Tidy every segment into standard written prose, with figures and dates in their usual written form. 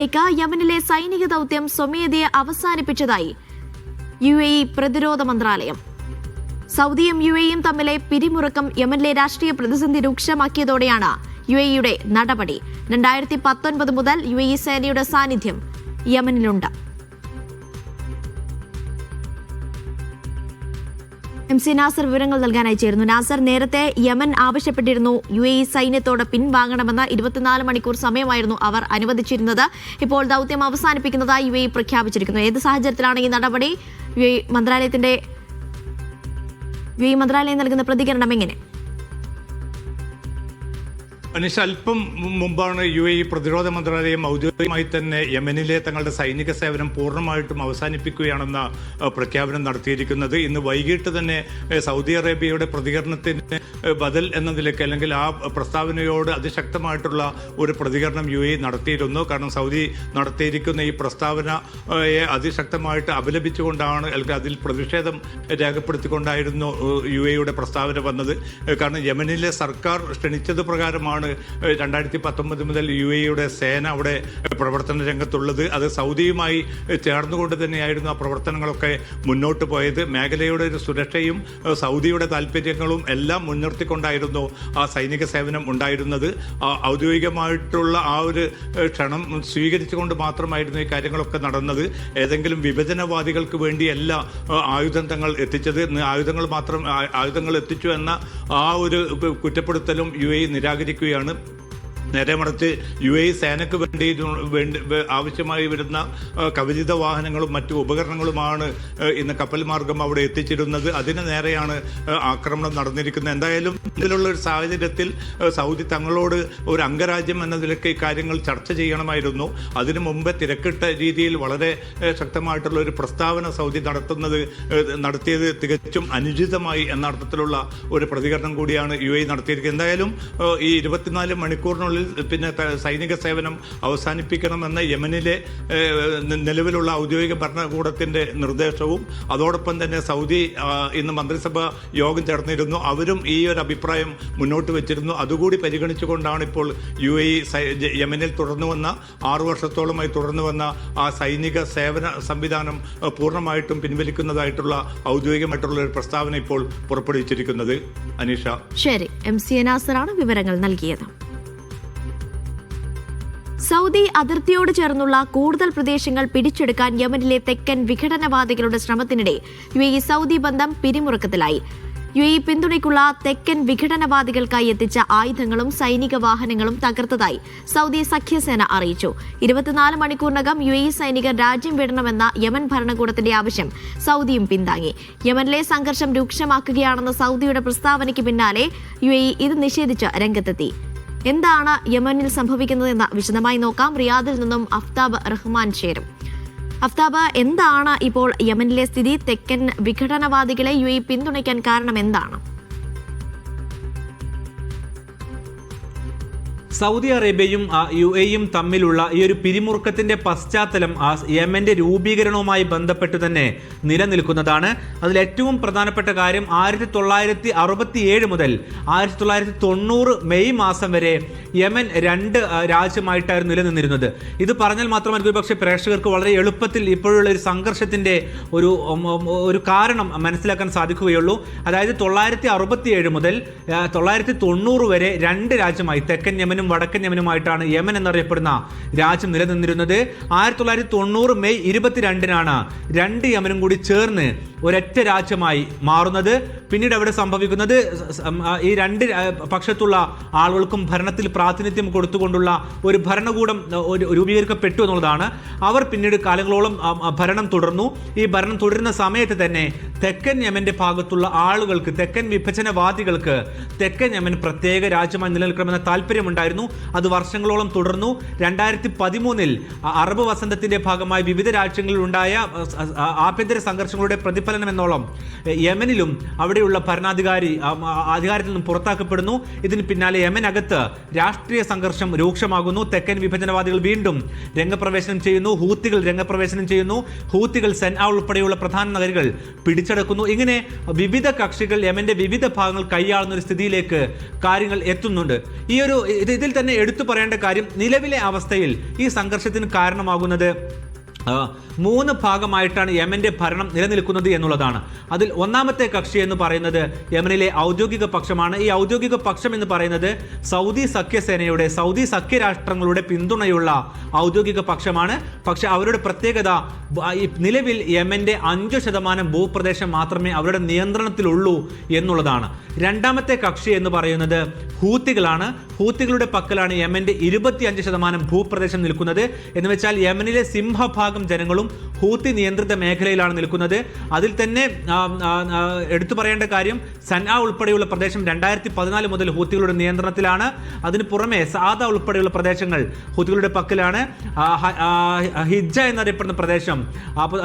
യമനിലെ സൈനിക ദൗത്യം സ്വമേധയെ അവസാനിപ്പിച്ചതായി UAE പ്രതിരോധ മന്ത്രാലയം. സൗദിയും UAEയും തമ്മിലെ പിരിമുറുക്കം യമനിലെ രാഷ്ട്രീയ പ്രതിസന്ധി രൂക്ഷമാക്കിയതോടെയാണ് UAEയുടെ നടപടി. 2019 മുതൽ UAE സേനയുടെ സാന്നിധ്യം യമനിലുണ്ട്. MC നാസർ വിവരങ്ങൾ നൽകാനായി ചേരുന്നു. നാസർ, നേരത്തെ യമൻ ആവശ്യപ്പെട്ടിരുന്നു UAE സൈന്യത്തോട് പിൻവാങ്ങണമെന്ന്. 24 മണിക്കൂർ സമയമായിരുന്നു അവർ അനുവദിച്ചിരുന്നത്. ഇപ്പോൾ ദൗത്യം അവസാനിപ്പിക്കുന്നതായി UAE പ്രഖ്യാപിച്ചിരിക്കുന്നു. ഏത് സാഹചര്യത്തിലാണ് ഈ നടപടി? UAE മന്ത്രാലയം നൽകുന്ന പ്രതികരണം എങ്ങനെ? അനിഷ, അല്പം മുമ്പാണ് UAE പ്രതിരോധ മന്ത്രാലയം ഔദ്യോഗികമായി തന്നെ യമനിലെ തങ്ങളുടെ സൈനിക സേവനം പൂർണ്ണമായിട്ടും അവസാനിപ്പിക്കുകയാണെന്ന പ്രഖ്യാപനം നടത്തിയിരിക്കുന്നത്. ഇന്ന് വൈകിട്ട് തന്നെ സൗദി അറേബ്യയുടെ പ്രതികരണത്തിന് ബദൽ എന്ന നിലയ്ക്ക്, അല്ലെങ്കിൽ ആ പ്രസ്താവനയോട് അതിശക്തമായിട്ടുള്ള ഒരു പ്രതികരണം UAE നടത്തിയിരുന്നു. കാരണം സൗദി നടത്തിയിരിക്കുന്ന ഈ പ്രസ്താവനയെ അതിശക്തമായിട്ട് അപലപിച്ചുകൊണ്ടാണ്, അല്ലെങ്കിൽ അതിൽ പ്രതിഷേധം രേഖപ്പെടുത്തിക്കൊണ്ടായിരുന്നു UAEയുടെ പ്രസ്താവന വന്നത്. കാരണം യമനിലെ സർക്കാർ ക്ഷണിച്ചത് പ്രകാരമാണ് 2019 മുതൽ UAEയുടെ സേന അവിടെ പ്രവർത്തന രംഗത്തുള്ളത്. അത് സൗദിയുമായി ചേർന്നുകൊണ്ട് തന്നെയായിരുന്നു ആ പ്രവർത്തനങ്ങളൊക്കെ മുന്നോട്ട് പോയത്. മേഖലയുടെ ഒരു സുരക്ഷയും സൗദിയുടെ താല്പര്യങ്ങളും എല്ലാം മുൻനിർത്തിക്കൊണ്ടായിരുന്നു ആ സൈനിക സേവനം ഉണ്ടായിരുന്നത്. ഔദ്യോഗികമായിട്ടുള്ള ആ ഒരു ക്ഷണം സ്വീകരിച്ചുകൊണ്ട് മാത്രമായിരുന്നു ഈ കാര്യങ്ങളൊക്കെ നടന്നത്. ഏതെങ്കിലും വിഭജനവാദികൾക്ക് വേണ്ടിയല്ല ആയുധം തങ്ങൾ എത്തിച്ചത്, ആയുധങ്ങൾ എത്തിച്ചു എന്ന ആ ഒരു കുറ്റപ്പെടുത്തലും UAE നിരാകരിക്കുകയാണ്. നേരെ മറിച്ച് UAE സേനയ്ക്ക് വേണ്ടി ആവശ്യമായി വരുന്ന കവചിത വാഹനങ്ങളും മറ്റു ഉപകരണങ്ങളുമാണ് ഇന്ന് കപ്പൽ മാർഗം അവിടെ എത്തിച്ചിരുന്നത്. അതിന് നേരെയാണ് ആക്രമണം നടന്നിരിക്കുന്നത്. എന്തായാലും ഇതിലുള്ള ഒരു സാഹചര്യത്തിൽ സൗദി തങ്ങളോട് ഒരു അംഗരാജ്യം എന്ന നിലയ്ക്ക് കാര്യങ്ങൾ ചർച്ച ചെയ്യണമായിരുന്നു. അതിനു മുമ്പ് തിരക്കിട്ട രീതിയിൽ വളരെ ശക്തമായിട്ടുള്ള ഒരു പ്രസ്താവന സൗദി നടത്തിയത് തികച്ചും അനുചിതമായി എന്ന അർത്ഥത്തിലുള്ള ഒരു പ്രതികരണം കൂടിയാണ് UAE നടത്തിയിരിക്കുന്നത്. എന്തായാലും ഈ 24 മണിക്കൂറിനുള്ളിൽ പിന്നെ സൈനിക സേവനം അവസാനിപ്പിക്കണമെന്ന യമനിലെ നിലവിലുള്ള ഔദ്യോഗിക ഭരണകൂടത്തിന്റെ നിർദ്ദേശവും, അതോടൊപ്പം തന്നെ സൗദി ഇന്ന് മന്ത്രിസഭ യോഗം ചേർന്നിരുന്നു. അവരും ഈ ഒരു അഭിപ്രായം മുന്നോട്ട് വെച്ചിരുന്നു. അതുകൂടി പരിഗണിച്ചുകൊണ്ടാണ് ഇപ്പോൾ UAE യമനിൽ 6 വർഷത്തോളമായി തുടർന്നു വന്ന ആ സൈനിക സേവന സംവിധാനം പൂർണ്ണമായിട്ടും പിൻവലിക്കുന്നതായിട്ടുള്ള ഔദ്യോഗികമായിട്ടുള്ള ഒരു പ്രസ്താവന ഇപ്പോൾ പുറപ്പെടുവിച്ചിരിക്കുന്നത്. അനീഷ. ശരി, MC നാസറാണ് വിവരങ്ങൾ നൽകിയത്. സൗദി അതിർത്തിയോട് ചേർന്നുള്ള കൂടുതൽ പ്രദേശങ്ങൾ പിടിച്ചെടുക്കാൻ യമനിലെ തെക്കൻ വിഘടനവാദികളുടെ ശ്രമത്തിനിടെ UAE സൗദി ബന്ധം പിരിമുറുക്കത്തിലായി. UAE പിന്തുണയ്ക്കുള്ള തെക്കൻ വിഘടനവാദികൾക്കായി എത്തിച്ച ആയുധങ്ങളും സൈനിക വാഹനങ്ങളും തകർത്തതായി സൗദി സഖ്യസേന അറിയിച്ചു. 24 മണിക്കൂറിനകം UAE സൈനികർ രാജ്യം വിടണമെന്ന യമൻ ഭരണകൂടത്തിന്റെ ആവശ്യം സൗദിയും പിന്താങ്ങി. യമനിലെ സംഘർഷം രൂക്ഷമാക്കുകയാണെന്ന സൗദിയുടെ പ്രസ്താവനയ്ക്ക് പിന്നാലെ UAE ഇത് നിഷേധിച്ച് രംഗത്തെത്തി. എന്താണ് യമനിൽ സംഭവിക്കുന്നതെന്ന് വിശദമായി നോക്കാം. റിയാദിൽ നിന്നും അഫ്താബ് റഹ്മാൻ ചേരും. അഫ്താബ്, എന്താണ് ഇപ്പോൾ യമനിലെ സ്ഥിതി? തെക്കൻ വിഘടനവാദികളെ UAE പിന്തുണയ്ക്കാൻ കാരണം എന്താണ്? സൗദി അറേബ്യയും UAEയും തമ്മിലുള്ള ഈ ഒരു പിരിമുറുക്കത്തിന്റെ പശ്ചാത്തലം യമന്റെ രൂപീകരണവുമായി ബന്ധപ്പെട്ട് തന്നെ നിലനിൽക്കുന്നതാണ്. അതിൽ ഏറ്റവും പ്രധാനപ്പെട്ട കാര്യം 1967 മുതൽ 1990 മെയ് മാസം വരെ യമൻ 2 രാജ്യമായിട്ടായിരുന്നു നിലനിന്നിരുന്നത്. ഇത് പറഞ്ഞാൽ മാത്രം എനിക്ക് പക്ഷേ പ്രേക്ഷകർക്ക് വളരെ എളുപ്പത്തിൽ ഇപ്പോഴുള്ള ഒരു സംഘർഷത്തിന്റെ ഒരു കാരണം മനസ്സിലാക്കാൻ സാധിക്കുകയുള്ളൂ. അതായത് 1967 മുതൽ 1990 വരെ 2 രാജ്യമായി തെക്കൻ യമനും വടക്കൻ യമനുമായിട്ടാണ് യമൻ എന്നറിയപ്പെടുന്ന രാജ്യം നിലനിന്നിരുന്നത്. 1990 മെയ് 22-നാണ് 2 യമനും കൂടി ചേർന്ന് ഒരൊറ്റ രാജ്യമായി മാറുന്നത്. പിന്നീട് അവിടെ സംഭവിക്കുന്നത് ഈ 2 പക്ഷത്തുള്ള ആളുകൾക്കും ഭരണത്തിൽ പ്രാതിനിധ്യം കൊടുത്തുകൊണ്ടുള്ള ഒരു ഭരണകൂടം രൂപീകരിക്കപ്പെട്ടു എന്നുള്ളതാണ്. അവർ പിന്നീട് കാലങ്ങളോളം ഭരണം തുടർന്നു. ഈ ഭരണം തുടരുന്ന സമയത്ത് തന്നെ തെക്കൻ യമന്റെ ഭാഗത്തുള്ള ആളുകൾക്ക്, തെക്കൻ വിഭജനവാദികൾക്ക് തെക്കൻ യമൻ പ്രത്യേക രാജ്യമായി നിലനിൽക്കണമെന്ന താല്പര്യമുണ്ടായിരുന്നു. അത് വർഷങ്ങളോളം തുടർന്നു. 2013-ൽ അറബ് വസന്തത്തിന്റെ ഭാഗമായി വിവിധ രാജ്യങ്ങളിൽ ഉണ്ടായ ആഭ്യന്തര സംഘർഷങ്ങളുടെ പ്രതിഫലനം എന്നോളം യമനിലും അവിടെയുള്ള അധികാരത്തിൽ നിന്നും പുറത്താക്കപ്പെടുന്നു. ഇതിന് പിന്നാലെ യമനകത്ത് രാഷ്ട്രീയ സംഘർഷം രൂക്ഷമാകുന്നു. തെക്കൻ വിഭജനവാദികൾ വീണ്ടും രംഗപ്രവേശനം ചെയ്യുന്നു. ഹൂത്തികൾ രംഗപ്രവേശനം ചെയ്യുന്നു. ഹൂത്തികൾ സെൻആ ഉൾപ്പെടെയുള്ള പ്രധാന നഗരികൾ പിടിച്ചെടുക്കുന്നു. പിടിച്ചടക്കുന്നു. ഇങ്ങനെ വിവിധ കക്ഷികൾ യമന്റെ വിവിധ ഭാഗങ്ങൾ കൈയാളുന്ന ഒരു സ്ഥിതിയിലേക്ക് കാര്യങ്ങൾ എത്തുന്നുണ്ട്. ഇതിൽ തന്നെ എടുത്തു പറയേണ്ട കാര്യം, നിലവിലെ അവസ്ഥയിൽ ഈ സംഘർഷത്തിന് കാരണമാകുന്നത് 3 ഭാഗമായിട്ടാണ് യമന്റെ ഭരണം നിലനിൽക്കുന്നത് എന്നുള്ളതാണ്. അതിൽ ഒന്നാമത്തെ കക്ഷി എന്ന് പറയുന്നത് യമനിലെ ഔദ്യോഗിക പക്ഷമാണ്. ഈ ഔദ്യോഗിക പക്ഷം എന്ന് പറയുന്നത് സൗദി സഖ്യസേനയുടെ, സൗദി സഖ്യരാഷ്ട്രങ്ങളുടെ പിന്തുണയുള്ള ഔദ്യോഗിക പക്ഷമാണ്. പക്ഷെ അവരുടെ പ്രത്യേകത, നിലവിൽ യമന്റെ 5% ഭൂപ്രദേശം മാത്രമേ അവരുടെ നിയന്ത്രണത്തിലുള്ളൂ എന്നുള്ളതാണ്. രണ്ടാമത്തെ കക്ഷി എന്ന് പറയുന്നത് ഹൂത്തികളാണ്. ഹൂത്തികളുടെ പക്കലാണ് യമന്റെ 25% ഭൂപ്രദേശം നിൽക്കുന്നത്. എന്ന് വെച്ചാൽ യമനിലെ സിംഹഭാഗം ജനങ്ങളും ഹൂത്തി നിയന്ത്രിത മേഖലയിലാണ് നിൽക്കുന്നത്. അതിൽ തന്നെ എടുത്തു പറയേണ്ട കാര്യം, സൻആ ഉൾപ്പെടെയുള്ള പ്രദേശം 2014 മുതൽ ഹൂത്തികളുടെ നിയന്ത്രണത്തിലാണ്. അതിന് പുറമെ സാദ ഉൾപ്പെടെയുള്ള പ്രദേശങ്ങൾ ഹൂത്തികളുടെ പക്കലാണ്. ഹിജ്ജ എന്നറിയപ്പെടുന്ന പ്രദേശം,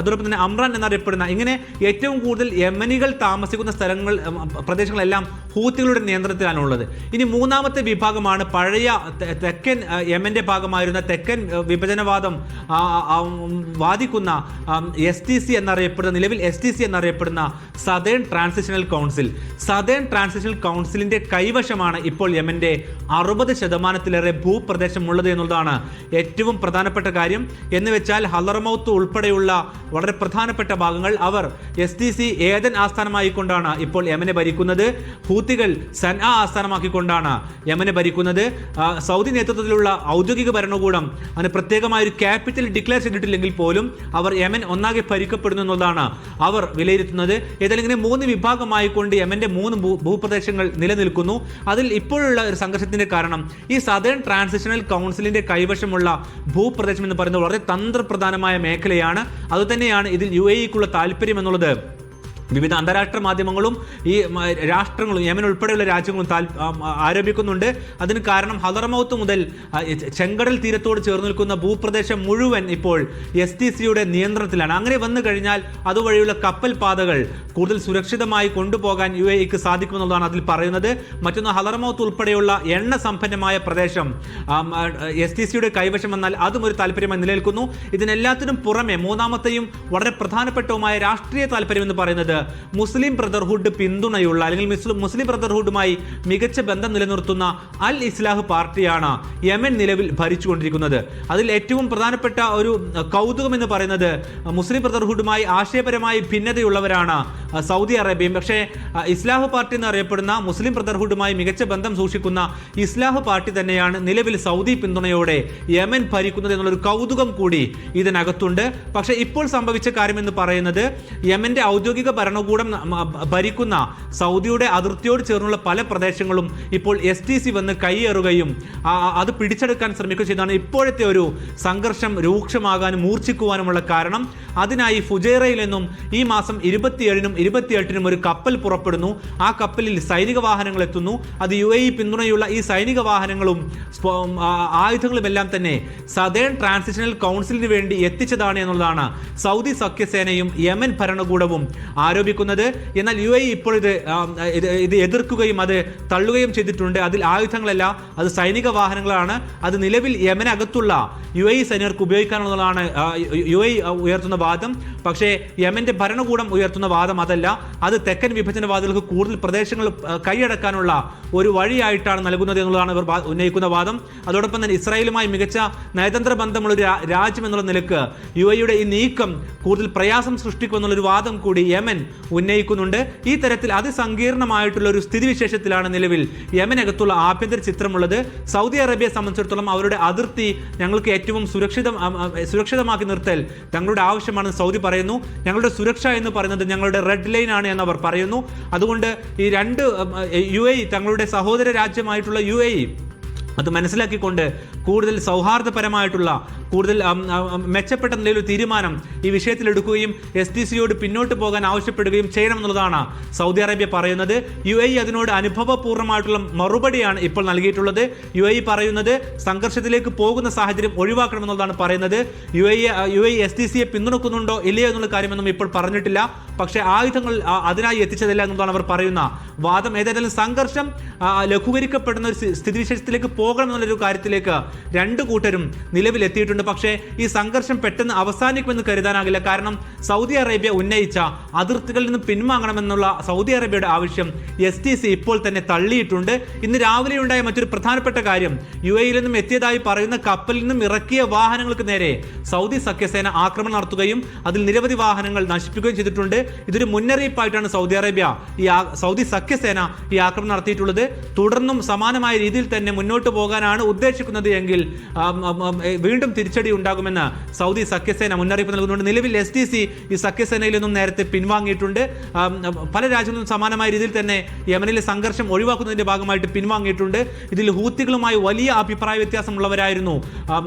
അതോടൊപ്പം തന്നെ അമ്രാൻ എന്നറിയപ്പെടുന്ന, ഇങ്ങനെ ഏറ്റവും കൂടുതൽ യമനികൾ താമസിക്കുന്ന പ്രദേശങ്ങളെല്ലാം ഹൂത്തികളുടെ നിയന്ത്രണത്തിലാണുള്ളത്. ഇനി മൂന്നാമത്തെ വിഭാഗമാണ് പഴയ തെക്കൻ യമന്റെ ഭാഗമായിരുന്ന തെക്കൻ വിഭജനവാദം വാദിക്കുന്ന STC എന്നറിയപ്പെടുന്ന, നിലവിൽ STC എന്നറിയപ്പെടുന്ന southern transitional council. Southern transitional കൗൺസിലിന്റെ കൈവശമാണ് ഇപ്പോൾ യമന്റെ 60%-ലേറെ ഭൂപ്രദേശം ഉള്ളത് എന്നുള്ളതാണ് ഏറ്റവും പ്രധാനപ്പെട്ട കാര്യം. എന്ന് വെച്ചാൽ ഹലറമൗത്ത് ഉൾപ്പെടെയുള്ള വളരെ പ്രധാനപ്പെട്ട ഭാഗങ്ങൾ അവർ STC ഏദൻ ആസ്ഥാനമായിക്കൊണ്ടാണ് ഇപ്പോൾ യമനെ ഭരിക്കുന്നത്. ഹൂത്തികൾ സൻആ ആസ്ഥാനമാക്കിക്കൊണ്ടാണ് യമനെ ഭരിക്കുന്നത്. സൗദി നേതൃത്വത്തിലുള്ള ഔദ്യോഗിക ഭരണകൂടം അതിന് പ്രത്യേകമായ ഒരു ക്യാപിറ്റൽ ഡിക്ലെയർ ചെയ്തിട്ടില്ലെങ്കിൽ പോലും അവർ യമൻ ഒന്നാകെ ഭരിക്കപ്പെടുന്നു എന്നുള്ളതാണ് അവർ വിലയിരുത്തുന്നത്. ഏതായാലും ഇങ്ങനെ 3 വിഭാഗമായിക്കൊണ്ട് യമന്റെ 3 ഭൂപ്രദേശങ്ങൾ നിലനിൽക്കുന്നു. അതിൽ ഇപ്പോഴുള്ള ഒരു സംഘർഷത്തിന്റെ കാരണം ഈ സദേൺ ട്രാൻസിഷണൽ കൗൺസിലിന്റെ കൈവശമുള്ള ഭൂപ്രദേശം എന്ന് പറയുന്നത് വളരെ തന്ത്രപ്രധാനമായ മേഖലയാണ്. അതുതന്നെയാണ് ഇതിൽ UAE-ക്കുള്ള താല്പര്യം എന്നുള്ളത് വിവിധ അന്താരാഷ്ട്ര മാധ്യമങ്ങളും ഈ രാഷ്ട്രങ്ങളും യമൻ ഉൾപ്പെടെയുള്ള രാജ്യങ്ങളും ആരോപിക്കുന്നുണ്ട്. അതിന് കാരണം ഹലറമൗത്ത് മുതൽ ചെങ്കടൽ തീരത്തോട് ചേർന്ന് നിൽക്കുന്ന ഭൂപ്രദേശം മുഴുവൻ ഇപ്പോൾ STCയുടെ നിയന്ത്രണത്തിലാണ്. അങ്ങനെ വന്നു കഴിഞ്ഞാൽ അതുവഴിയുള്ള കപ്പൽ പാതകൾ കൂടുതൽ സുരക്ഷിതമായി കൊണ്ടുപോകാൻ UAE-ക്ക് സാധിക്കുമെന്നുള്ളതാണ് അതിൽ പറയുന്നത്. മറ്റൊന്ന്, ഹലറമൗത്ത് ഉൾപ്പെടെയുള്ള എണ്ണ സമ്പന്നമായ പ്രദേശം STCയുടെ കൈവശം വന്നാൽ അതും ഒരു താല്പര്യമായി നിലനിൽക്കുന്നു. ഇതിനെല്ലാത്തിനും പുറമെ മൂന്നാമത്തെയും വളരെ പ്രധാനപ്പെട്ടതുമായ രാഷ്ട്രീയ താല്പര്യം എന്ന് പറയുന്നത് മുസ്ലിം ബ്രദർഹുഡ് പിന്തുണയുള്ള, അല്ലെങ്കിൽ മുസ്ലിം ബ്രദർഹുഡുമായി മികച്ച ബന്ധം നിലനിർത്തുന്ന അൽ ഇസ്ലാഹ് പാർട്ടിയാണ് യമൻ നിലവിൽ ഭരിച്ചുകൊണ്ടിരിക്കുന്നത്. അതിൽ ഏറ്റവും പ്രധാനപ്പെട്ട ഒരു കൗതുകം എന്ന് പറയുന്നത് മുസ്ലിം ബ്രദർഹുഡുമായി ആശയപരമായി ഭിന്നതയുള്ളവരാണ് സൗദി അറേബ്യയും. പക്ഷേ ഇസ്ലാഹ് പാർട്ടി എന്നറിയപ്പെടുന്ന മുസ്ലിം ബ്രദർഹുഡുമായി മികച്ച ബന്ധം സൂക്ഷിക്കുന്ന ഇസ്ലാഹ് പാർട്ടി തന്നെയാണ് നിലവിൽ സൗദി പിന്തുണയോടെ യമൻ ഭരിക്കുന്നത് എന്നുള്ളൊരു കൗതുകം കൂടി ഇതിനകത്തുണ്ട്. പക്ഷേ ഇപ്പോൾ സംഭവിച്ച കാര്യം എന്ന് പറയുന്നത് യമന്റെ ഔദ്യോഗിക ഭരണകൂടം ഭരിക്കുന്ന സൗദിയുടെ അതിർത്തിയോട് ചേർന്നുള്ള പല പ്രദേശങ്ങളും ഇപ്പോൾ STC വന്ന് കൈയേറുകയും അത് പിടിച്ചെടുക്കാൻ ശ്രമിക്കുകയും ചെയ്താണ് ഇപ്പോഴത്തെ ഒരു സംഘർഷം രൂക്ഷമാകാനും മൂർച്ഛിക്കുവാനുമുള്ള കാരണം. അതിനായി ഫുജൈറയിൽ നിന്നും ഈ മാസം 27-നും 28-നും ഒരു കപ്പൽ പുറപ്പെടുന്നു. ആ കപ്പലിൽ സൈനിക വാഹനങ്ങൾ എത്തുന്നു. അത് UAE പിന്തുണയുള്ള ഈ സൈനിക വാഹനങ്ങളും ആയുധങ്ങളും എല്ലാം തന്നെ സദേൺ ട്രാൻസിഷണൽ കൗൺസിലിന് വേണ്ടി എത്തിച്ചതാണ് എന്നുള്ളതാണ് സൗദി സഖ്യസേനയും യമൻ ഭരണകൂടവും ആരോപിക്കുന്നത്. എന്നാൽ UAE ഇപ്പോൾ ഇത് എതിർക്കുകയും അത് തള്ളുകയും ചെയ്തിട്ടുണ്ട്. അതിൽ ആയുധങ്ങളല്ല, അത് സൈനിക വാഹനങ്ങളാണ്. അത് നിലവിൽ യമനകത്തുള്ള UAE സൈനികർക്ക് ഉപയോഗിക്കാനുള്ളതാണ് UAE ഉയർത്തുന്ന വാദം. പക്ഷേ യമന്റെ ഭരണകൂടം ഉയർത്തുന്ന വാദം അതല്ല. അത് തെക്കൻ വിഭജനവാദികൾക്ക് കൂടുതൽ പ്രദേശങ്ങൾ കൈയടക്കാനുള്ള ഒരു വഴിയായിട്ടാണ് നൽകുന്നത് എന്നുള്ളതാണ് ഇവർ ഉന്നയിക്കുന്ന വാദം. അതോടൊപ്പം തന്നെ ഇസ്രായേലുമായി മികച്ച നയതന്ത്ര ബന്ധമുള്ള ഒരു രാജ്യം എന്നുള്ള നിലക്ക് UAE-യുടെ ഈ നീക്കം കൂടുതൽ പ്രയാസം സൃഷ്ടിക്കുമെന്നുള്ളൊരു വാദം കൂടി യമൻ ഉന്നയിക്കുന്നുണ്ട്. ഈ തരത്തിൽ അതിസങ്കീർണമായിട്ടുള്ള ഒരു സ്ഥിതിവിശേഷത്തിലാണ് നിലവിൽ യമനകത്തുള്ള ആഭ്യന്തര ചിത്രമുള്ളത്. സൗദി അറേബ്യയെ സംബന്ധിച്ചിടത്തോളം അവരുടെ അതിർത്തി ഞങ്ങൾക്ക് ഏറ്റവും സുരക്ഷിതമാക്കി നിർത്തൽ തങ്ങളുടെ ആവശ്യമാണെന്ന് സൗദി പറയുന്നു. ഞങ്ങളുടെ സുരക്ഷ എന്ന് പറയുന്നത് ഞങ്ങളുടെ റെഡ് ലൈൻ ആണ് എന്നവർ പറയുന്നു. അതുകൊണ്ട് ഈ UAE തങ്ങളുടെ സഹോദര രാജ്യമായിട്ടുള്ള UAE അത് മനസ്സിലാക്കിക്കൊണ്ട് കൂടുതൽ സൗഹാർദ്ദപരമായിട്ടുള്ള, കൂടുതൽ മെച്ചപ്പെട്ട നിലയിലൊരു തീരുമാനം ഈ വിഷയത്തിൽ എടുക്കുകയും STCയോട് പിന്നോട്ട് പോകാൻ ആവശ്യപ്പെടുകയും ചെയ്യണമെന്നുള്ളതാണ് സൗദി അറേബ്യ പറയുന്നത്. UAE അതിനോട് അനുഭവപൂർണ്ണമായിട്ടുള്ള മറുപടിയാണ് ഇപ്പോൾ നൽകിയിട്ടുള്ളത്. UAE പറയുന്നത് സംഘർഷത്തിലേക്ക് പോകുന്ന സാഹചര്യം ഒഴിവാക്കണമെന്നുള്ളതാണ് പറയുന്നത്. UAE STCയെ പിന്തുണക്കുന്നുണ്ടോ ഇല്ലയോ എന്നുള്ള കാര്യമൊന്നും ഇപ്പോൾ പറഞ്ഞിട്ടില്ല. പക്ഷേ ആയുധങ്ങൾ അതിനായി എത്തിച്ചതല്ല എന്നതാണ് അവർ പറയുന്ന വാദം. ഏതായാലും സംഘർഷം ലഘൂകരിക്കപ്പെടുന്ന ഒരു സ്ഥിതിവിശേഷത്തിലേക്ക് പോകണം എന്നുള്ളൊരു കാര്യത്തിലേക്ക് രണ്ടു കൂട്ടരും നിലവിലെത്തിയിട്ടുണ്ട്. പക്ഷേ ഈ സംഘർഷം പെട്ടെന്ന് അവസാനിക്കുമെന്ന് കരുതാനാകില്ല. കാരണം സൗദി അറേബ്യ ഉന്നയിച്ച അതിർത്തികളിൽ നിന്ന് പിൻവാങ്ങണമെന്നുള്ള സൗദി അറേബ്യയുടെ ആവശ്യം STC ഇപ്പോൾ തന്നെ തള്ളിയിട്ടുണ്ട്. ഇന്ന് രാവിലെ ഉണ്ടായ മറ്റൊരു പ്രധാനപ്പെട്ട കാര്യം, UAE-യിൽ നിന്നും എത്തിയതായി പറയുന്ന കപ്പലിൽ നിന്നും ഇറക്കിയ വാഹനങ്ങൾക്ക് നേരെ സൗദി സഖ്യസേന ആക്രമണം നടത്തുകയും അതിൽ നിരവധി വാഹനങ്ങൾ നശിപ്പിക്കുകയും ചെയ്തിട്ടുണ്ട്. ഇതൊരു മുന്നറിയിപ്പായിട്ടാണ് സൗദി സഖ്യസേന ഈ ആക്രമണം നടത്തിയിട്ടുള്ളത്. തുടർന്നും സമാനമായ രീതിയിൽ തന്നെ മുന്നോട്ട് പോകാനാണ് ഉദ്ദേശിക്കുന്നത് എങ്കിൽ വീണ്ടും തിരിച്ചടി ഉണ്ടാകുമെന്ന് സൗദി സഖ്യസേന മുന്നറിയിപ്പ് നൽകുന്നുണ്ട്. നിലവിൽ STC ഈ സഖ്യസേനയിൽ നിന്നും നേരത്തെ പിൻവാങ്ങിയിട്ടുണ്ട്. പല രാജ്യങ്ങളും സമാനമായ രീതിയിൽ തന്നെ യമനിലെ സംഘർഷം ഒഴിവാക്കുന്നതിന്റെ ഭാഗമായിട്ട് പിൻവാങ്ങിയിട്ടുണ്ട്. ഇതിൽ ഹൂത്തികളുമായി വലിയ അഭിപ്രായ വ്യത്യാസമുള്ളവരായിരുന്നു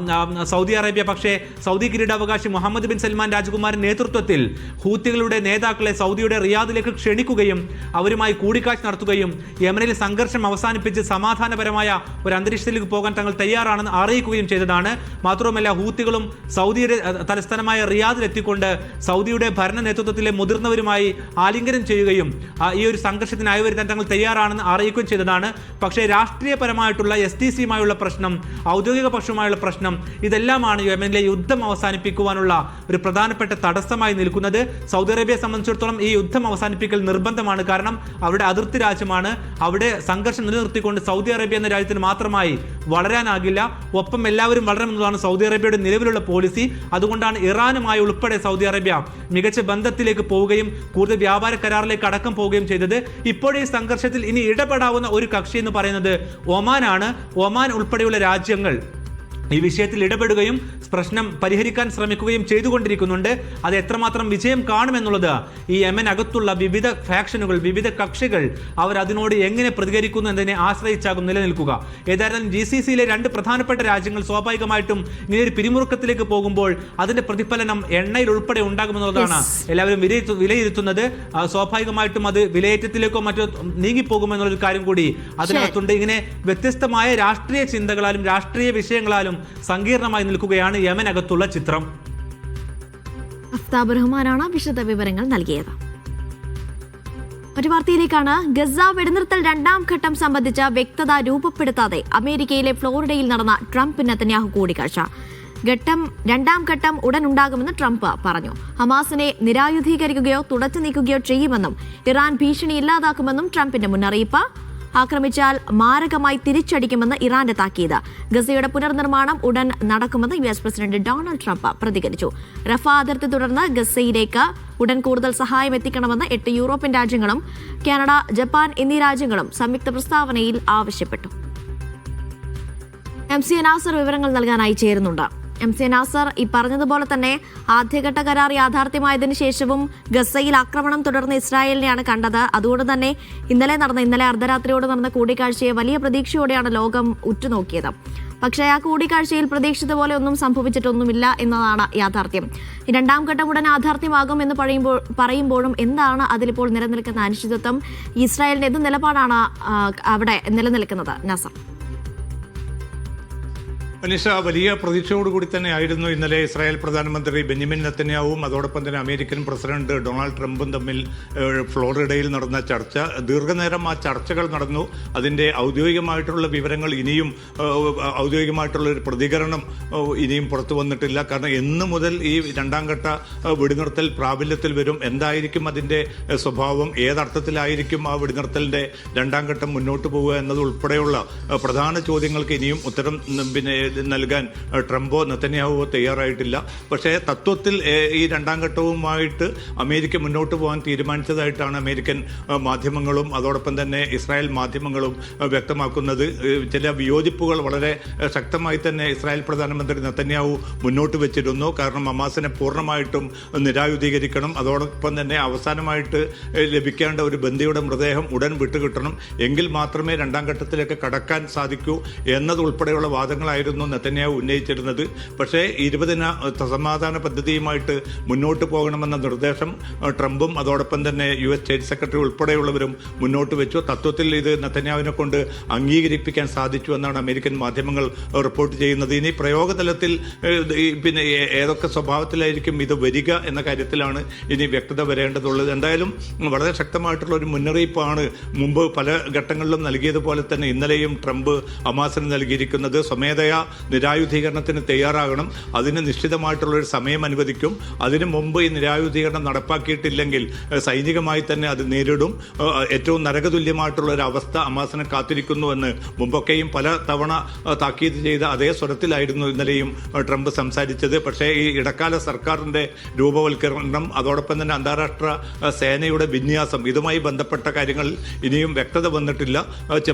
സൗദി അറേബ്യ. പക്ഷേ സൗദി കിരീടാവകാശി മുഹമ്മദ് ബിൻ സൽമാൻ രാജകുമാരൻ നേതൃത്വത്തിൽ ഹൂത്തികളുടെ നേതാക്കളെ സൗദിയുടെ റിയാദിലേക്ക് ക്ഷണിക്കുകയും അവരുമായി കൂടിക്കാഴ്ച നടത്തുകയും യമനിലെ സംഘർഷം അവസാനിപ്പിച്ച് സമാധാനപരമായ ഒരു അന്തരീക്ഷത്തിലേക്ക് പോകാൻ തങ്ങൾ തയ്യാറാണെന്ന് അറിയിക്കുകയും ചെയ്തതാണ്. മാത്രവുമല്ല ഹൂത്തികളും സൗദിയുടെ തലസ്ഥാനമായ റിയാദിൽ എത്തിക്കൊണ്ട് സൗദിയുടെ ഭരണ നേതൃത്വത്തിലെ മുതിർന്നവരുമായി ആലിംഗനം ചെയ്യുകയും ഈ ഒരു സംഘർഷത്തിന് അയവരുത്താൻ തങ്ങൾ തയ്യാറാണെന്ന് അറിയിക്കുകയും ചെയ്തതാണ്. പക്ഷേ രാഷ്ട്രീയപരമായിട്ടുള്ള STC-യുമായുള്ള പ്രശ്നം, ഔദ്യോഗിക പക്ഷവുമായുള്ള പ്രശ്നം, ഇതെല്ലാമാണ് യമനിലെ യുദ്ധം അവസാനിപ്പിക്കുവാനുള്ള ഒരു പ്രധാനപ്പെട്ട തടസ്സമായി നിൽക്കുന്നത്. സൗദി അറേബ്യയെ സംബന്ധിച്ചിടത്തോളം ഈ യുദ്ധം അവസാനിപ്പിക്കൽ നിർബന്ധമാണ്. കാരണം അവിടെ അതിർത്തി രാജ്യമാണ്. അവിടെ സംഘർഷം നിലനിർത്തിക്കൊണ്ട് സൗദി അറേബ്യ എന്ന രാജ്യത്തിന് മാത്രമായി വളരാനാകില്ല. ഒപ്പം എല്ലാവരും വളരണമെന്നതാണ് സൗദി അറേബ്യയുടെ നിലവിലുള്ള പോളിസി. അതുകൊണ്ടാണ് ഇറാനുമായി ഉൾപ്പെടെ സൗദി അറേബ്യ മികച്ച ബന്ധത്തിലേക്ക് പോവുകയും കൂടുതൽ വ്യാപാര കരാറിലേക്ക് അടക്കം പോവുകയും ചെയ്തത്. ഇപ്പോഴേ ഈ സംഘർഷത്തിൽ ഇനി ഇടപെടാവുന്ന ഒരു കക്ഷി എന്ന് പറയുന്നത് ഒമാനാണ്. ഒമാൻ ഉൾപ്പെടെയുള്ള രാജ്യങ്ങൾ ഈ വിഷയത്തിൽ ഇടപെടുകയും പ്രശ്നം പരിഹരിക്കാൻ ശ്രമിക്കുകയും ചെയ്തുകൊണ്ടിരിക്കുന്നുണ്ട്. അത് എത്രമാത്രം വിജയം കാണുമെന്നുള്ളത് ഈ യമൻ അകത്തുള്ള വിവിധ ഫാക്ഷനുകൾ, വിവിധ കക്ഷികൾ അവർ അതിനോട് എങ്ങനെ പ്രതികരിക്കുന്നു എന്നതിനെ ആശ്രയിച്ചാകും നിലനിൽക്കുക. ഏതായാലും GCC-യിലെ രണ്ട് പ്രധാനപ്പെട്ട രാജ്യങ്ങൾ സ്വാഭാവികമായിട്ടും ഇങ്ങനെ ഒരു പിരിമുറുക്കത്തിലേക്ക് പോകുമ്പോൾ അതിന്റെ പ്രതിഫലനം എണ്ണയിൽ ഉൾപ്പെടെ ഉണ്ടാകുമെന്നുള്ളതാണ് എല്ലാവരും വിലയിരുത്തുന്നത്. സ്വാഭാവികമായിട്ടും അത് വിലയേറ്റത്തിലേക്കോ മറ്റോ നീങ്ങിപ്പോകുമെന്നുള്ളൊരു കാര്യം കൂടി അതിനകത്തുണ്ട്. ഇങ്ങനെ വ്യത്യസ്തമായ രാഷ്ട്രീയ ചിന്തകളാലും രാഷ്ട്രീയ വിഷയങ്ങളാലും സങ്കീർണമായി നിൽക്കുകയാണ് യമനകത്തുള്ള ചിത്രം. അഫ്താബ് റഹ്മാനാണ് വിശദ വിവരങ്ങൾ നൽകിയത്. ഒരു വാർത്തയിലേക്കാണ്. ഗസ വെടിനിർത്തൽ രണ്ടാം ഘട്ടം സംബന്ധിച്ച വ്യക്തത രൂപപ്പെടുത്താതെ അമേരിക്കയിലെ ഫ്ലോറിഡയിൽ നടന്ന ട്രംപ് നെതന്യാഹു കൂടിക്കാഴ്ച. രണ്ടാം ഘട്ടം ഉടൻ ഉണ്ടാകുമെന്ന് ട്രംപ് പറഞ്ഞു. ഹമാസിനെ നിരായുധീകരിക്കുകയോ തുടച്ചു നീക്കുകയോ ചെയ്യുമെന്നും ഇറാൻ ഭീഷണി ഇല്ലാതാക്കുമെന്നും ട്രംപിന്റെ മുന്നറിയിപ്പ്. ആക്രമിച്ചാൽ മാരകമായി തിരിച്ചടിക്കുമെന്ന് ഇറാന്റെ താക്കീത്. ഗസയുടെ പുനർനിർമ്മാണം ഉടൻ നടക്കുമെന്ന് US പ്രസിഡന്റ് ഡൊണാൾഡ് ട്രംപ് പ്രതികരിച്ചു. റഫ അതിർത്തി തുടർന്ന് ഗസയിലേക്ക് ഉടൻ കൂടുതൽ സഹായം എത്തിക്കണമെന്ന് 8 യൂറോപ്യൻ രാജ്യങ്ങളും കാനഡ, ജപ്പാൻ എന്നീ രാജ്യങ്ങളും സംയുക്ത പ്രസ്താവനയിൽ ആവശ്യപ്പെട്ടു. MC നാസർ വിവരങ്ങൾ നൽകാനായി ചേരുന്നുണ്ട്. MC നാസർ, ഈ പറഞ്ഞതുപോലെ തന്നെ ആദ്യഘട്ട കരാർ യാഥാർത്ഥ്യമായതിനു ശേഷവും ഗസയിൽ ആക്രമണം തുടർന്ന് ഇസ്രായേലിനെയാണ് കണ്ടത്. അതുകൊണ്ട് തന്നെ ഇന്നലെ അർദ്ധരാത്രിയോട് നടന്ന കൂടിക്കാഴ്ചയെ വലിയ പ്രതീക്ഷയോടെയാണ് ലോകം ഉറ്റുനോക്കിയത്. പക്ഷേ ആ കൂടിക്കാഴ്ചയിൽ പ്രതീക്ഷിച്ച പോലെ ഒന്നും സംഭവിച്ചിട്ടൊന്നുമില്ല എന്നതാണ് യാഥാർത്ഥ്യം. രണ്ടാം ഘട്ടം ഉടൻ യാഥാർത്ഥ്യമാകും എന്ന് പറയുമ്പോഴും എന്താണ് അതിലിപ്പോൾ നിലനിൽക്കുന്ന അനിശ്ചിതത്വം? ഇസ്രായേലിന്റെ എന്ത് നിലപാടാണ് അവിടെ നിലനിൽക്കുന്നത്? നസർ. അനിഷ, വലിയ പ്രതീക്ഷയോടുകൂടി തന്നെ ആയിരുന്നു ഇന്നലെ ഇസ്രായേൽ പ്രധാനമന്ത്രി ബെന്യാമിൻ നെതന്യാഹുവും അതോടൊപ്പം തന്നെ അമേരിക്കൻ പ്രസിഡന്റ് ഡൊണാൾഡ് ട്രംപും തമ്മിൽ ഫ്ലോറിഡയിൽ നടന്ന ചർച്ച. ദീർഘനേരം ആ ചർച്ചകൾ നടന്നു. അതിൻ്റെ ഔദ്യോഗികമായിട്ടുള്ള വിവരങ്ങൾ ഇനിയും, ഔദ്യോഗികമായിട്ടുള്ള ഒരു പ്രതികരണം ഇനിയും പുറത്തു വന്നിട്ടില്ല. കാരണം എന്ന് മുതൽ ഈ രണ്ടാം ഘട്ട വെടിനിർത്തൽ പ്രാബല്യത്തിൽ വരും, എന്തായിരിക്കും അതിൻ്റെ സ്വഭാവം, ഏതർത്ഥത്തിലായിരിക്കും ആ വെടിനിർത്തലിൻ്റെ രണ്ടാം ഘട്ടം മുന്നോട്ട് പോവുക എന്നതുൾപ്പെടെയുള്ള പ്രധാന ചോദ്യങ്ങൾക്ക് ഇനിയും ഉത്തരം നൽകാൻ ട്രംപോ നെതന്യാഹുവോ തയ്യാറായിട്ടില്ല. പക്ഷേ തത്വത്തിൽ ഈ രണ്ടാം ഘട്ടവുമായിട്ട് അമേരിക്ക മുന്നോട്ട് പോകാൻ തീരുമാനിച്ചതായിട്ടാണ് അമേരിക്കൻ മാധ്യമങ്ങളും അതോടൊപ്പം തന്നെ ഇസ്രായേൽ മാധ്യമങ്ങളും വ്യക്തമാക്കുന്നത്. ചില വിയോജിപ്പുകൾ വളരെ ശക്തമായി തന്നെ ഇസ്രായേൽ പ്രധാനമന്ത്രി നെതന്യാഹു മുന്നോട്ട് വെച്ചിരുന്നു. കാരണം ഹമാസിനെ പൂർണ്ണമായിട്ടും നിരായുധീകരിക്കണം, അതോടൊപ്പം തന്നെ അവസാനമായിട്ട് ലഭിക്കേണ്ട ഒരു ബന്ദിയുടെ മൃതദേഹം ഉടൻ വിട്ടുകിട്ടണം, എങ്കിൽ മാത്രമേ രണ്ടാം ഘട്ടത്തിലേക്ക് കടക്കാൻ സാധിക്കൂ എന്നതുൾപ്പെടെയുള്ള വാദങ്ങളായിരുന്നു ആവശ്യമായിരുന്നു നെതന്യാഹു ഉന്നയിച്ചിരുന്നത്. പക്ഷേ 20 സമാധാന പദ്ധതിയുമായിട്ട് മുന്നോട്ട് പോകണമെന്ന നിർദ്ദേശം ട്രംപും അതോടൊപ്പം തന്നെ US സ്റ്റേറ്റ് സെക്രട്ടറി ഉൾപ്പെടെയുള്ളവരും മുന്നോട്ട് വെച്ചു. തത്വത്തിൽ ഇത് നെതന്യാഹുവിനെ കൊണ്ട് അംഗീകരിപ്പിക്കാൻ സാധിച്ചു എന്നാണ് അമേരിക്കൻ മാധ്യമങ്ങൾ റിപ്പോർട്ട് ചെയ്യുന്നത്. ഇനി പ്രയോഗതലത്തിൽ പിന്നെ ഏതൊക്കെ സ്വഭാവത്തിലായിരിക്കും ഇത് വരിക എന്ന കാര്യത്തിലാണ് ഇനി വ്യക്തത വരേണ്ടതുള്ളത്. എന്തായാലും വളരെ ശക്തമായിട്ടുള്ള ഒരു മുന്നറിയിപ്പാണ് മുമ്പ് പല ഘട്ടങ്ങളിലും നൽകിയതുപോലെ തന്നെ ഇന്നലെയും ട്രംപ് ഹമാസിന് നൽകിയിരിക്കുന്നത്. സ്വമേധയാ നിരായുധീകരണത്തിന് തയ്യാറാകണം, അതിന് നിശ്ചിതമായിട്ടുള്ള ഒരു സമയം അനുവദിക്കും, അതിനു മുമ്പ് ഈ നിരായുധീകരണം നടപ്പാക്കിയിട്ടില്ലെങ്കിൽ സൈനികമായി തന്നെ അത് നേരിടും, ഏറ്റവും നരകതുല്യമായിട്ടുള്ള ഒരു അവസ്ഥ ഹമാസിനെ കാത്തിരിക്കുന്നുവെന്ന് മുമ്പൊക്കെയും പല തവണ താക്കീത് ചെയ്ത അതേ സ്വരത്തിലായിരുന്നു ഇന്നലെയും ട്രംപ് സംസാരിച്ചത്. പക്ഷേ ഈ ഇടക്കാല സർക്കാരിന്റെ രൂപവൽക്കരണം അതോടൊപ്പം തന്നെ അന്താരാഷ്ട്ര സേനയുടെ വിന്യാസം ഇതുമായി ബന്ധപ്പെട്ട കാര്യങ്ങളിൽ ഇനിയും വ്യക്തത വന്നിട്ടില്ല.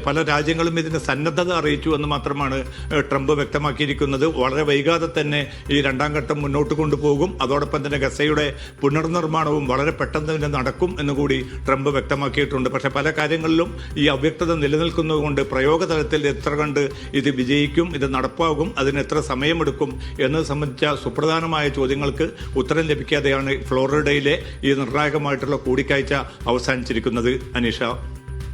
പല രാജ്യങ്ങളും ഇതിന് സന്നദ്ധത അറിയിച്ചു എന്ന് മാത്രമാണ് ട്രംപ് വ്യക്തമാക്കിയിരിക്കുന്നത്. വളരെ വൈകാതെ തന്നെ ഈ രണ്ടാം ഘട്ടം മുന്നോട്ട് കൊണ്ടുപോകും. അതോടൊപ്പം തന്നെ ഗസയുടെ പുനർനിർമ്മാണവും വളരെ പെട്ടെന്ന് തന്നെ നടക്കും എന്നുകൂടി ട്രംപ് വ്യക്തമാക്കിയിട്ടുണ്ട്. പക്ഷേ പല കാര്യങ്ങളിലും ഈ അവ്യക്തത നിലനിൽക്കുന്നതുകൊണ്ട് പ്രയോഗതലത്തിൽ എത്ര കണ്ട് ഇത് വിജയിക്കും, ഇത് നടപ്പാകും, അതിന് എത്ര സമയമെടുക്കും എന്നത് സംബന്ധിച്ച സുപ്രധാനമായ ചോദ്യങ്ങൾക്ക് ഉത്തരം ലഭിക്കാതെയാണ് ഫ്ലോറിഡയിലെ ഈ നിർണായകമായിട്ടുള്ള കൂടിക്കാഴ്ച അവസാനിച്ചിരിക്കുന്നത്. അനീഷ,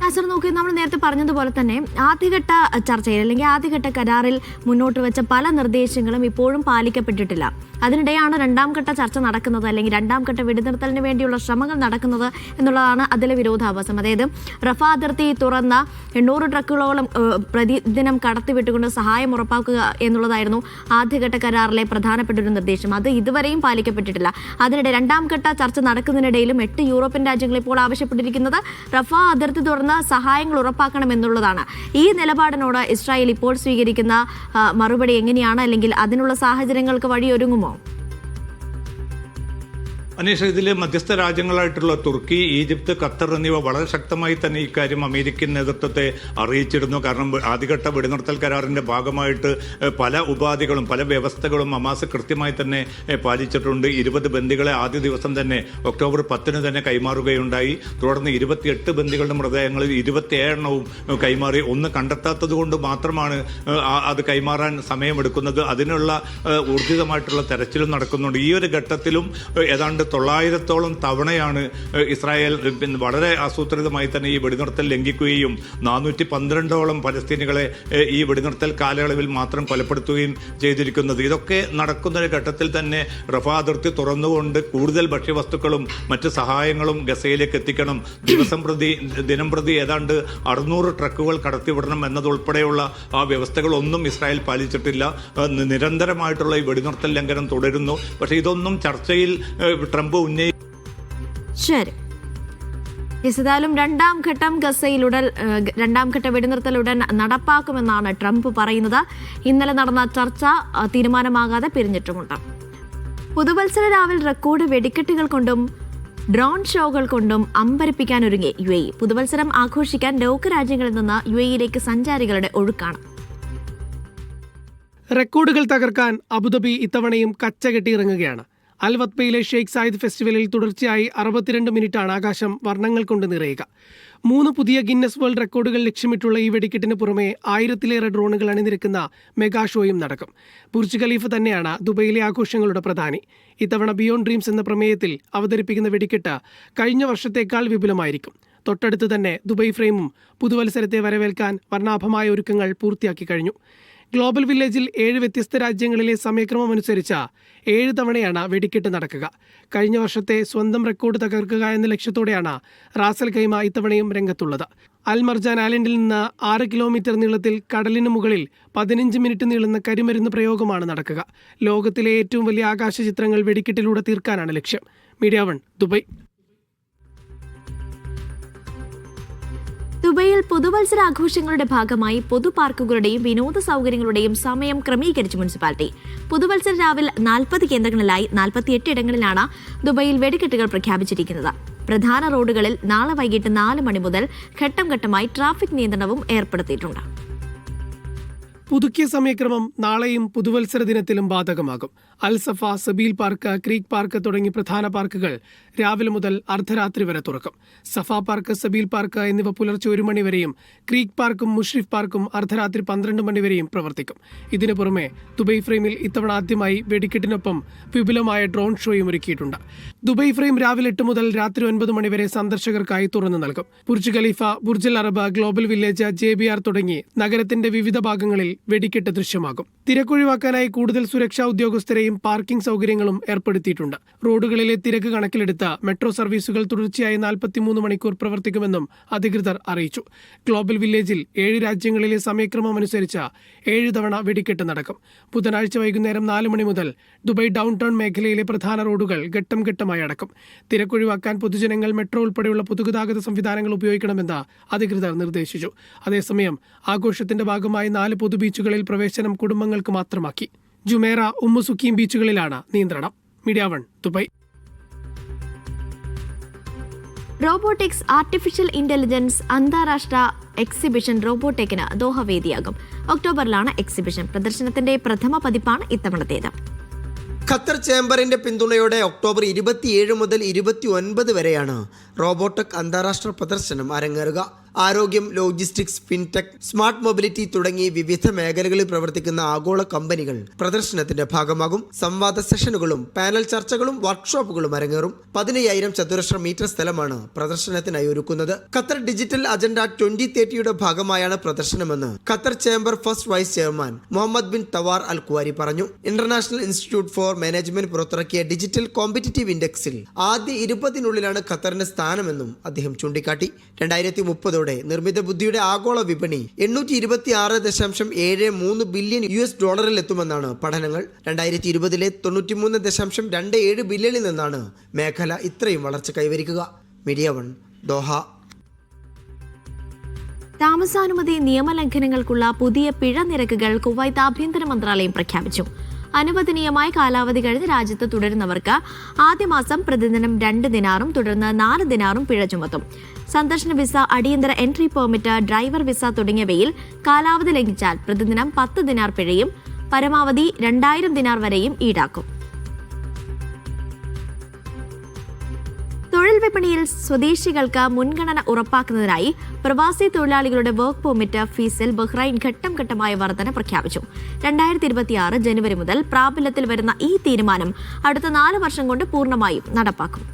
നാസർ, നോക്കി നമ്മൾ നേരത്തെ പറഞ്ഞതുപോലെ തന്നെ ആദ്യഘട്ട ചർച്ചയിൽ അല്ലെങ്കിൽ ആദ്യഘട്ട കരാറിൽ മുന്നോട്ട് വെച്ച പല നിർദ്ദേശങ്ങളും ഇപ്പോഴും പാലിക്കപ്പെട്ടിട്ടില്ല. അതിനിടെയാണ് രണ്ടാം ഘട്ട ചർച്ച നടക്കുന്നത്, അല്ലെങ്കിൽ രണ്ടാം ഘട്ട വെടിനിർത്തലിന് വേണ്ടിയുള്ള ശ്രമങ്ങൾ നടക്കുന്നത് എന്നുള്ളതാണ് അതിലെ വിരോധാഭാസം. അതായത് റഫ അതിർത്തി തുറന്ന 800 ട്രക്കുകളോളം പ്രതിദിനം കടത്തിവിട്ടുകൊണ്ട് സഹായം ഉറപ്പാക്കുക എന്നുള്ളതായിരുന്നു ആദ്യഘട്ട കരാറിലെ പ്രധാനപ്പെട്ട ഒരു നിർദ്ദേശം. അത് ഇതുവരെയും പാലിക്കപ്പെട്ടിട്ടില്ല. അതിനിടെ രണ്ടാം ഘട്ട ചർച്ച നടക്കുന്നതിനിടയിലും 8 യൂറോപ്യൻ രാജ്യങ്ങൾ ഇപ്പോൾ ആവശ്യപ്പെട്ടിരിക്കുന്നത് റഫ അതിർത്തി തുറന്ന സഹായങ്ങൾ ഉറപ്പാക്കണമെന്നുള്ളതാണ്. ഈ നിലപാടിനോട് ഇസ്രായേൽ ഇപ്പോൾ സ്വീകരിക്കുന്ന മറുപടി എങ്ങനെയാണ്, അല്ലെങ്കിൽ അതിനുള്ള സാഹചര്യങ്ങൾക്ക് വഴിയൊരുങ്ങുമോ? അനീഷ, ഇതിൽ മധ്യസ്ഥ രാജ്യങ്ങളായിട്ടുള്ള തുർക്കി, ഈജിപ്ത്, ഖത്തർ എന്നിവ വളരെ ശക്തമായി തന്നെ ഇക്കാര്യം അമേരിക്കൻ നേതൃത്വത്തെ അറിയിച്ചിരുന്നു. കാരണം ആദ്യഘട്ട വെടിനിർത്തൽ കരാറിന്റെ ഭാഗമായിട്ട് പല ഉപാധികളും പല വ്യവസ്ഥകളും ഹമാസ് കൃത്യമായി തന്നെ പാലിച്ചിട്ടുണ്ട്. 20 ബന്ദികളെ ആദ്യ ദിവസം തന്നെ ഒക്ടോബർ 10 തന്നെ കൈമാറുകയുണ്ടായി. തുടർന്ന് 28 ബന്ദികളുടെ മൃതദേഹങ്ങളിൽ 27 കൈമാറി. ഒന്ന് കണ്ടെത്താത്തത് കൊണ്ട് മാത്രമാണ് അത് കൈമാറാൻ സമയമെടുക്കുന്നത്. അതിനുള്ള ഊർജിതമായിട്ടുള്ള തെരച്ചിലും നടക്കുന്നുണ്ട്. ഈ ഒരു ഘട്ടത്തിലും ഏതാണ്ട് 900-ഓളം തവണയാണ് ഇസ്രായേൽ വളരെ ആസൂത്രിതമായി തന്നെ ഈ വെടിനിർത്തൽ ലംഘിക്കുകയും 412-ഓളം പലസ്തീനികളെ ഈ വെടിനിർത്തൽ കാലയളവിൽ മാത്രം കൊലപ്പെടുത്തുകയും ചെയ്തിരിക്കുന്നത്. ഇതൊക്കെ നടക്കുന്ന ഒരു ഘട്ടത്തിൽ തന്നെ റഫ അതിർത്തി തുറന്നുകൊണ്ട് കൂടുതൽ ഭക്ഷ്യവസ്തുക്കളും മറ്റ് സഹായങ്ങളും ഗസയിലേക്ക് എത്തിക്കണം. ദിനം പ്രതി ഏതാണ്ട് 600 ട്രക്കുകൾ കടത്തിവിടണം എന്നതുൾപ്പെടെയുള്ള ആ വ്യവസ്ഥകളൊന്നും ഇസ്രായേൽ പാലിച്ചിട്ടില്ല. നിരന്തരമായിട്ടുള്ള ഈ വെടിനിർത്തൽ ലംഘനം തുടരുന്നു. പക്ഷേ ഇതൊന്നും ചർച്ചയിൽ ട്രംപ് ശരി. ഏതായാലും രണ്ടാം ഘട്ട വെടിനിർത്തലുടൻ നടപ്പാക്കുമെന്നാണ് ട്രംപ് പറയുന്നത്. ഇന്നലെ നടന്ന ചർച്ച തീരുമാനമാകാതെ പിരിഞ്ഞിട്ടുമുണ്ട്. പുതുവത്സര രാവിൽ റെക്കോർഡ് വെടിക്കെട്ടുകൾ കൊണ്ടും ഡ്രോൺ ഷോകൾ കൊണ്ടും അമ്പരപ്പിക്കാനൊരുങ്ങി UAE. പുതുവത്സരം ആഘോഷിക്കാൻ ലോകരാജ്യങ്ങളിൽ നിന്ന് UAEയിലേക്ക് സഞ്ചാരികളുടെ ഒഴുക്കാണ്. റെക്കോർഡുകൾ തകർക്കാൻ അബുദാബി ഇത്തവണയും കച്ചകെട്ടിയിറങ്ങുകയാണ്. അൽവത്ബയിലെ ഷെയ്ഖ് സായിദ് ഫെസ്റ്റിവലിൽ തുടർച്ചയായി 62 മിനിറ്റാണ് ആകാശം വർണ്ണങ്ങൾ കൊണ്ട് നിറയുക. 3 പുതിയ ഗിന്നസ് വേൾഡ് റെക്കോർഡുകൾ ലക്ഷ്യമിട്ടുള്ള ഈ വെടിക്കെട്ടിന് പുറമെ 1000-ലേറെ ഡ്രോണുകൾ അണിനിരക്കുന്ന മെഗാ ഷോയും നടക്കും. ബുർജ് ഖലീഫ തന്നെയാണ് ദുബൈയിലെ ആഘോഷങ്ങളുടെ പ്രധാനി. ഇത്തവണ ബിയോണ്ട് ഡ്രീംസ് എന്ന പ്രമേയത്തിൽ അവതരിപ്പിക്കുന്ന വെടിക്കെട്ട് കഴിഞ്ഞ വർഷത്തേക്കാൾ വിപുലമായിരിക്കും. തൊട്ടടുത്ത് തന്നെ ദുബൈ ഫ്രെയിമും പുതുവത്സരത്തെ വരവേൽക്കാൻ വർണ്ണാഭമായ ഒരുക്കങ്ങൾ പൂർത്തിയാക്കി കഴിഞ്ഞു. ഗ്ലോബൽ വില്ലേജിൽ 7 വ്യത്യസ്ത രാജ്യങ്ങളിലെ സമയക്രമം അനുസരിച്ച് 7 തവണയാണ് വെടിക്കെട്ട് നടക്കുക. കഴിഞ്ഞ വർഷത്തെ സ്വന്തം റെക്കോർഡ് തകർക്കുക എന്ന ലക്ഷ്യത്തോടെയാണ് റാസൽ ഖൈമ ഇത്തവണയും രംഗത്തുള്ളത്. അൽ മർജാൻ ഐലൻഡിൽ നിന്ന് 6 കിലോമീറ്റർ നീളത്തിൽ കടലിന് മുകളിൽ 15 മിനിറ്റ് നീളുന്ന കരിമരുന്ന് പ്രയോഗമാണ് നടക്കുക. ലോകത്തിലെ ഏറ്റവും വലിയ ആകാശ ചിത്രങ്ങൾ വെടിക്കെട്ടിലൂടെ തീർക്കാനാണ് ലക്ഷ്യം. Media 1 Dubai. ദുബൈയിൽ പുതുവത്സരാഘോഷങ്ങളുടെ ഭാഗമായി പൊതു പാർക്കുകളുടെയും വിനോദ സൗകര്യങ്ങളുടെയും സമയം ക്രമീകരിച്ചു മുനിസിപ്പാലിറ്റി. പുതുവത്സര രാവിൽ 40 കേന്ദ്രങ്ങളിലായി 48 ഇടങ്ങളിലാണ് ദുബൈയിൽ വെടിക്കെട്ടുകൾ പ്രഖ്യാപിച്ചിരിക്കുന്നത്. പ്രധാന റോഡുകളിൽ നാളെ വൈകിട്ട് 4 മണി മുതൽ ഘട്ടം ഘട്ടമായി ട്രാഫിക് നിയന്ത്രണവും ഏർപ്പെടുത്തിയിട്ടുണ്ട്. പുതുക്കിയ സമയക്രമം നാളെയും പുതുവത്സര ദിനത്തിലും ബാധകമാകും. അൽസഫ, സബീൽ പാർക്ക്, ക്രീക്ക് പാർക്ക് തുടങ്ങി പ്രധാന പാർക്കുകൾ രാവിലെ മുതൽ അർദ്ധരാത്രി വരെ തുറക്കും. സഫ പാർക്ക്, സബീൽ പാർക്ക് എന്നിവ പുലർച്ചെ 1 മണി വരെയും ക്രീക്ക് പാർക്കും മുഷ്രിഫ് പാർക്കും അർദ്ധരാത്രി 12 മണി വരെയും പ്രവർത്തിക്കും. ഇതിനു പുറമെ ദുബൈ ഫ്രെയിമിൽ ഇത്തവണ ആദ്യമായി വെടിക്കെട്ടിനൊപ്പം വിപുലമായ ഡ്രോൺ ഷോയും ഒരുക്കിയിട്ടുണ്ട്. ദുബൈ ഫ്രെയിം രാവിലെ 8 മുതൽ രാത്രി 9 മണി വരെ സന്ദർശകർക്കായി തുറന്നു നൽകും. Burj Khalifa, Burj Al Arab, global village, JBR തുടങ്ങി നഗരത്തിന്റെ വിവിധ ഭാഗങ്ങളിൽ വെടിക്കെട്ട് ദൃശ്യമാകും. തിരക്കൊഴിവാക്കാനായി കൂടുതൽ സുരക്ഷാ ഉദ്യോഗസ്ഥരെയും പാർക്കിംഗ് സൗകര്യങ്ങളും ഏർപ്പെടുത്തിയിട്ടുണ്ട്. റോഡുകളിലെ തിരക്ക് കണക്കിലെടുത്ത് മെട്രോ സർവീസുകൾ തുടർച്ചയായി 43 മണിക്കൂർ പ്രവർത്തിക്കുമെന്നും അധികൃതർ അറിയിച്ചു. ഗ്ലോബൽ വില്ലേജിൽ 7 രാജ്യങ്ങളിലെ സമയക്രമം അനുസരിച്ച് 7 തവണ വെടിക്കെട്ട് നടക്കും. ബുധനാഴ്ച വൈകുന്നേരം 4 മണി മുതൽ ദുബൈ ഡൗൺ ടൗൺ മേഖലയിലെ പ്രധാന റോഡുകൾ ഘട്ടം ഘട്ടമായി അടക്കും. തിരക്കൊഴിവാക്കാൻ പൊതുജനങ്ങൾ മെട്രോ ഉൾപ്പെടെയുള്ള പൊതുഗതാഗത സംവിധാനങ്ങൾ ഉപയോഗിക്കണമെന്ന് അധികൃതർ നിർദ്ദേശിച്ചു. അതേസമയം ആഘോഷത്തിന്റെ ഭാഗമായി 4 പൊതു ബീച്ചുകളിൽ പ്രവേശനം കുടുംബങ്ങൾക്ക് മാത്രമാക്കി. ജുമേറ, ഉമ്മുസുക്കീം ബീച്ചുകളിലാണ് നിയന്ത്രണം. Media 1 Dubai. Robotics, artificial intelligence അന്താരാഷ്ട്ര എക്സിബിഷൻ റോബോടെക്കിന് ദോഹ വേദിയാകും. ഒക്ടോബറിലാണ് എക്സിബിഷൻ. പ്രദർശനത്തിന്റെ പ്രഥമ പതിപ്പാണ് ഇത്തവണത്തേത്. ഖത്തർ ചേംബറിന്റെ പിന്തുണയോടെ ഒക്ടോബർ 27 മുതൽ 29 വരെയാണ് റോബോടെക് അന്താരാഷ്ട്ര പ്രദർശനം അരങ്ങേറുക. ആരോഗ്യം, ലോജിസ്റ്റിക്സ്, ഫിൻടെക്, സ്മാർട്ട് മൊബിലിറ്റി തുടങ്ങി വിവിധ മേഖലകളിൽ പ്രവർത്തിക്കുന്ന ആഗോള കമ്പനികൾ പ്രദർശനത്തിന്റെ ഭാഗമാകും. സംവാദ സെഷനുകളും പാനൽ ചർച്ചകളും വർക്ക്ഷോപ്പുകളും അരങ്ങേറും. 15,000 ചതുരശ്ര മീറ്റർ സ്ഥലമാണ് പ്രദർശനത്തിനായി ഒരുക്കുന്നത്. ഖത്തർ ഡിജിറ്റൽ അജണ്ട 2030യുടെ ഭാഗമായാണ് പ്രദർശനമെന്ന് Qatar chamber first vice chairman Mohammed bin Thawar Al Kuwari പറഞ്ഞു. ഇന്റർനാഷണൽ ഇൻസ്റ്റിറ്റ്യൂട്ട് ഫോർ മാനേജ്മെന്റ് പുറത്തിറക്കിയ ഡിജിറ്റൽ കോമ്പറ്റിറ്റീവ് ഇൻഡെക്സിൽ ആദ്യ 20നുള്ളിലാണ് ഖത്തറിന്റെ സ്ഥാനമെന്നും അദ്ദേഹം ചൂണ്ടിക്കാട്ടി. 2030 നിർമ്മിത ബുദ്ധിയുടെ ആഗോള വിപണി $826.73 ബില്യൺ എത്തുമെന്നാണ് പഠനങ്ങൾ. 2020-ലെ 93.27 ബില്യണിൽ നിന്നാണ് മേഖല ഇത്രയും വളർച്ച കൈവരിക്കുക. Media 1 Doha. താമസാനുമതി നിയമലംഘനങ്ങൾക്കുള്ള പുതിയ പിഴ നിരക്കുകൾ കുവൈത്ത് ആഭ്യന്തര മന്ത്രാലയം പ്രഖ്യാപിച്ചു. അനുവദനീയമായ കാലാവധി കഴിഞ്ഞ് രാജ്യത്ത് തുടരുന്നവർക്ക് ആദ്യ മാസം പ്രതിദിനം 2 ദിനാറും തുടർന്ന് 4 ദിനാറും പിഴ ചുമത്തും. സന്ദർശന വിസ, അടിയന്തര എൻട്രി പെർമിറ്റ്, ഡ്രൈവർ വിസ തുടങ്ങിയവയിൽ കാലാവധി ലംഘിച്ചാൽ പ്രതിദിനം 10 ദിനാർ പിഴയും പരമാവധി 2000 ദിനാർ വരെയും ഈടാക്കും. തൊഴിൽ വിപണിയിൽ സ്വദേശികൾക്ക് മുൻഗണന ഉറപ്പാക്കുന്നതിനായി പ്രവാസി തൊഴിലാളികളുടെ വർക്ക് പെർമിറ്റ് ഫീസിൽ ബഹ്റൈൻ ഘട്ടം ഘട്ടമായ വർധന പ്രഖ്യാപിച്ചു. 2026 ജനുവരി മുതൽ പ്രാബല്യത്തിൽ വരുന്ന ഈ തീരുമാനം അടുത്ത 4 വർഷം കൊണ്ട് പൂർണ്ണമായും നടപ്പാക്കും.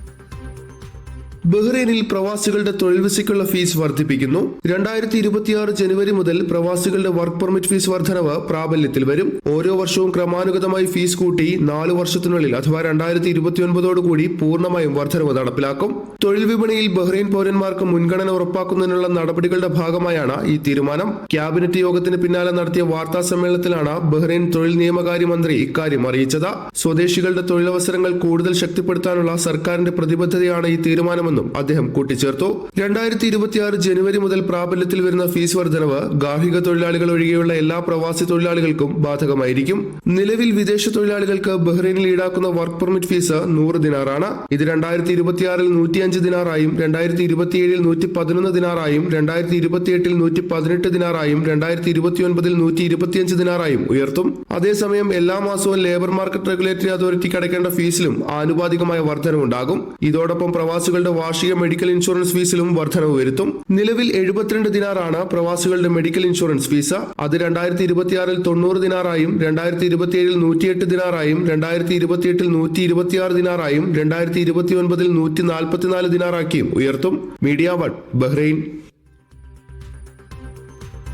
ബഹ്റൈനിൽ പ്രവാസികളുടെ തൊഴിൽ വിസയ്ക്കുള്ള ഫീസ് വർദ്ധിപ്പിക്കുന്നു. 2026 ജനുവരി മുതൽ പ്രവാസികളുടെ വർക്ക് പെർമിറ്റ് ഫീസ് വർധനവ് പ്രാബല്യത്തിൽ വരും. ഓരോ വർഷവും ക്രമാനുഗതമായി ഫീസ് കൂട്ടി 4 വർഷത്തിനുള്ളിൽ അഥവാ 2029 പൂർണ്ണമായും വർധനവ് നടപ്പിലാക്കും. തൊഴിൽ വിപണിയിൽ ബഹ്റൈൻ പൗരന്മാർക്ക് മുൻഗണന ഉറപ്പാക്കുന്നതിനുള്ള നടപടികളുടെ ഭാഗമായാണ് ഈ തീരുമാനം. ക്യാബിനറ്റ് യോഗത്തിന് പിന്നാലെ നടത്തിയ വാർത്താ സമ്മേളനത്തിലാണ് ബഹ്റൈൻ തൊഴിൽ നിയമകാര്യ മന്ത്രി ഇക്കാര്യം അറിയിച്ചത്. സ്വദേശികളുടെ തൊഴിലവസരങ്ങൾ കൂടുതൽ ശക്തിപ്പെടുത്താനുള്ള സർക്കാരിന്റെ പ്രതിബദ്ധതയാണ് ഈ തീരുമാനമെന്ന് അദ്ദേഹം കൂട്ടിച്ചേർത്തു. 2026 ജനുവരി മുതൽ പ്രാബല്യത്തിൽ വരുന്ന ഫീസ് വർധനവ് ഗാർഹിക തൊഴിലാളികൾ ഒഴികെയുള്ള എല്ലാ പ്രവാസി തൊഴിലാളികൾക്കും ബാധകമായിരിക്കും. നിലവിൽ വിദേശ തൊഴിലാളികൾക്ക് ബഹ്റൈനിൽ ഈടാക്കുന്ന വർക്ക് പെർമിറ്റ് ഫീസ് 100 ദിനാറാണ്. ഇത് 2026-ൽ 105 ദിനാറായും 2027-ൽ 111 ദിനാറായും 2028-ൽ 118 ദിനാറായും 2029-ൽ 125 ദിനാറായും ഉയർത്തും. അതേസമയം എല്ലാ മാസവും ലേബർ മാർക്കറ്റ് റെഗുലേറ്ററി അതോറിറ്റിക്ക് അടയ്ക്കേണ്ട ഫീസിലും ആനുപാതികമായ വർധനവുണ്ടാകും. ഇതോടൊപ്പം പ്രവാസികളുടെ വാർഷിക മെഡിക്കൽ ഇൻഷുറൻസ് ഫീസിലും വർധനവ് വരുത്തും. നിലവിൽ 72 ദിനാറാണ് പ്രവാസികളുടെ മെഡിക്കൽ ഇൻഷുറൻസ് ഫീസ്. അത് 2026-ൽ 90 ദിനാറായും 2027-ൽ 108 ദിനാറായും 2028-ൽ 126 ദിനാറായും 2029-ൽ 144 ദിനാറാക്കിയും ഉയർത്തും. Media 1 Bahrain.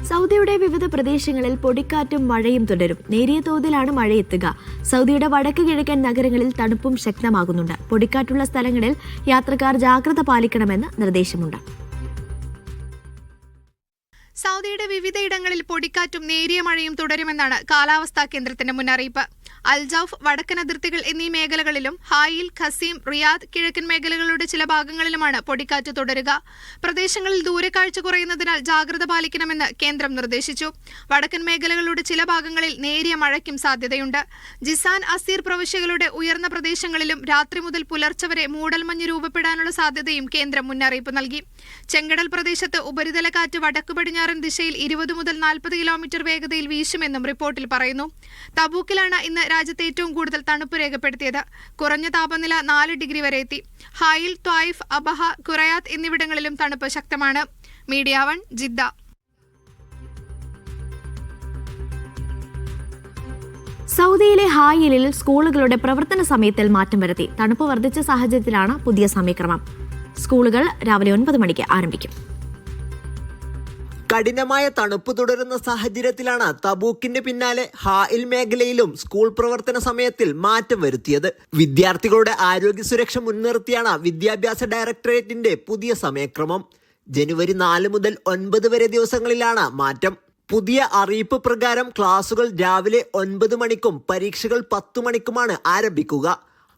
സൗദിയുടെ വിവിധ പ്രദേശങ്ങളിൽ പൊടിക്കാറ്റും മഴയും തുടരും. നേരിയ തോതിലാണ് മഴയെത്തുക. സൗദിയുടെ വടക്ക് കിഴക്കൻ നഗരങ്ങളിൽ തണുപ്പും ശക്തമാകുന്നുണ്ട്. പൊടിക്കാറ്റുള്ള സ്ഥലങ്ങളിൽ യാത്രക്കാർ ജാഗ്രത പാലിക്കണമെന്ന് നിർദ്ദേശമുണ്ട്. സൗദിയുടെ വിവിധയിടങ്ങളിൽ പൊടിക്കാറ്റും നേരിയ മഴയും തുടരുമെന്നാണ് കാലാവസ്ഥാ കേന്ദ്രത്തിന്റെ മുന്നറിയിപ്പ്. അൽജൌഫ്, വടക്കൻ അതിർത്തികൾ എന്നീ മേഖലകളിലും ഹായിൽ, ഖസീം, റിയാദ്, കിഴക്കൻ മേഖലകളുടെ ചില ഭാഗങ്ങളിലുമാണ് പൊടിക്കാറ്റ് തുടരുക. പ്രദേശങ്ങളിൽ ദൂരക്കാഴ്ച കുറയുന്നതിനാൽ ജാഗ്രത പാലിക്കണമെന്ന് കേന്ദ്രം നിർദ്ദേശിച്ചു. വടക്കൻ മേഖലകളുടെ ചില ഭാഗങ്ങളിൽ നേരിയ മഴയ്ക്കും സാധ്യതയുണ്ട്. ജിസാൻ, അസീർ പ്രവിശ്യകളുടെ ഉയർന്ന പ്രദേശങ്ങളിലും രാത്രി മുതൽ പുലർച്ചെ വരെ മൂടൽമഞ്ഞ് രൂപപ്പെടാനുള്ള സാധ്യതയും കേന്ദ്രം മുന്നറിയിപ്പ് നൽകി. ചെങ്കടൽ പ്രദേശത്ത് ഉപരിതല കാറ്റ് വടക്കു പടിഞ്ഞാറൻ ദിശ ദിശയിൽ 20 മുതൽ 40 കിലോമീറ്റർ വേഗതയിൽ വീശുമെന്നും റിപ്പോർട്ടിൽ പറയുന്നു. തബൂക്കിലാണ് ഇന്ന് രാജ്യത്ത് ഏറ്റവും കൂടുതൽ തണുപ്പ് രേഖപ്പെടുത്തിയത്. കുറഞ്ഞ താപനില 4 ഡിഗ്രി വരെ എത്തി. ഹായിൽ, ത്വായിഫ്, അബഹ, ഖുറയാത്ത് എന്നിവിടങ്ങളിലും തണുപ്പ് ശക്തമാണ്. Media 1 Jeddah. സൗദിയിലെ ഹായിലിൽ സ്കൂളുകളുടെ പ്രവർത്തന സമയത്തിൽ മാറ്റം വരുത്തി. തണുപ്പ് വർദ്ധിച്ച സാഹചര്യത്തിലാണ് പുതിയ സമയക്രമം. സ്കൂളുകൾ രാവിലെ 9 മണിക്ക് ആരംഭിക്കും. കഠിനമായ തണുപ്പ് തുടരുന്ന സാഹചര്യത്തിലാണ് തബൂക്കിന്റെ പിന്നാലെ ഹായിൽ മേഖലയിലും സ്കൂൾ പ്രവർത്തന സമയത്തിൽ മാറ്റം വരുത്തിയത്. വിദ്യാർത്ഥികളുടെ ആരോഗ്യ സുരക്ഷ മുൻനിർത്തിയാണ് വിദ്യാഭ്യാസ ഡയറക്ടറേറ്റിന്റെ പുതിയ സമയക്രമം. ജനുവരി 4 മുതൽ 9 വരെ ദിവസങ്ങളിലാണ് മാറ്റം. പുതിയ അറിയിപ്പ് പ്രകാരം ക്ലാസുകൾ രാവിലെ 9 മണിക്കും പരീക്ഷകൾ 10 മണിക്കുമാണ് ആരംഭിക്കുക.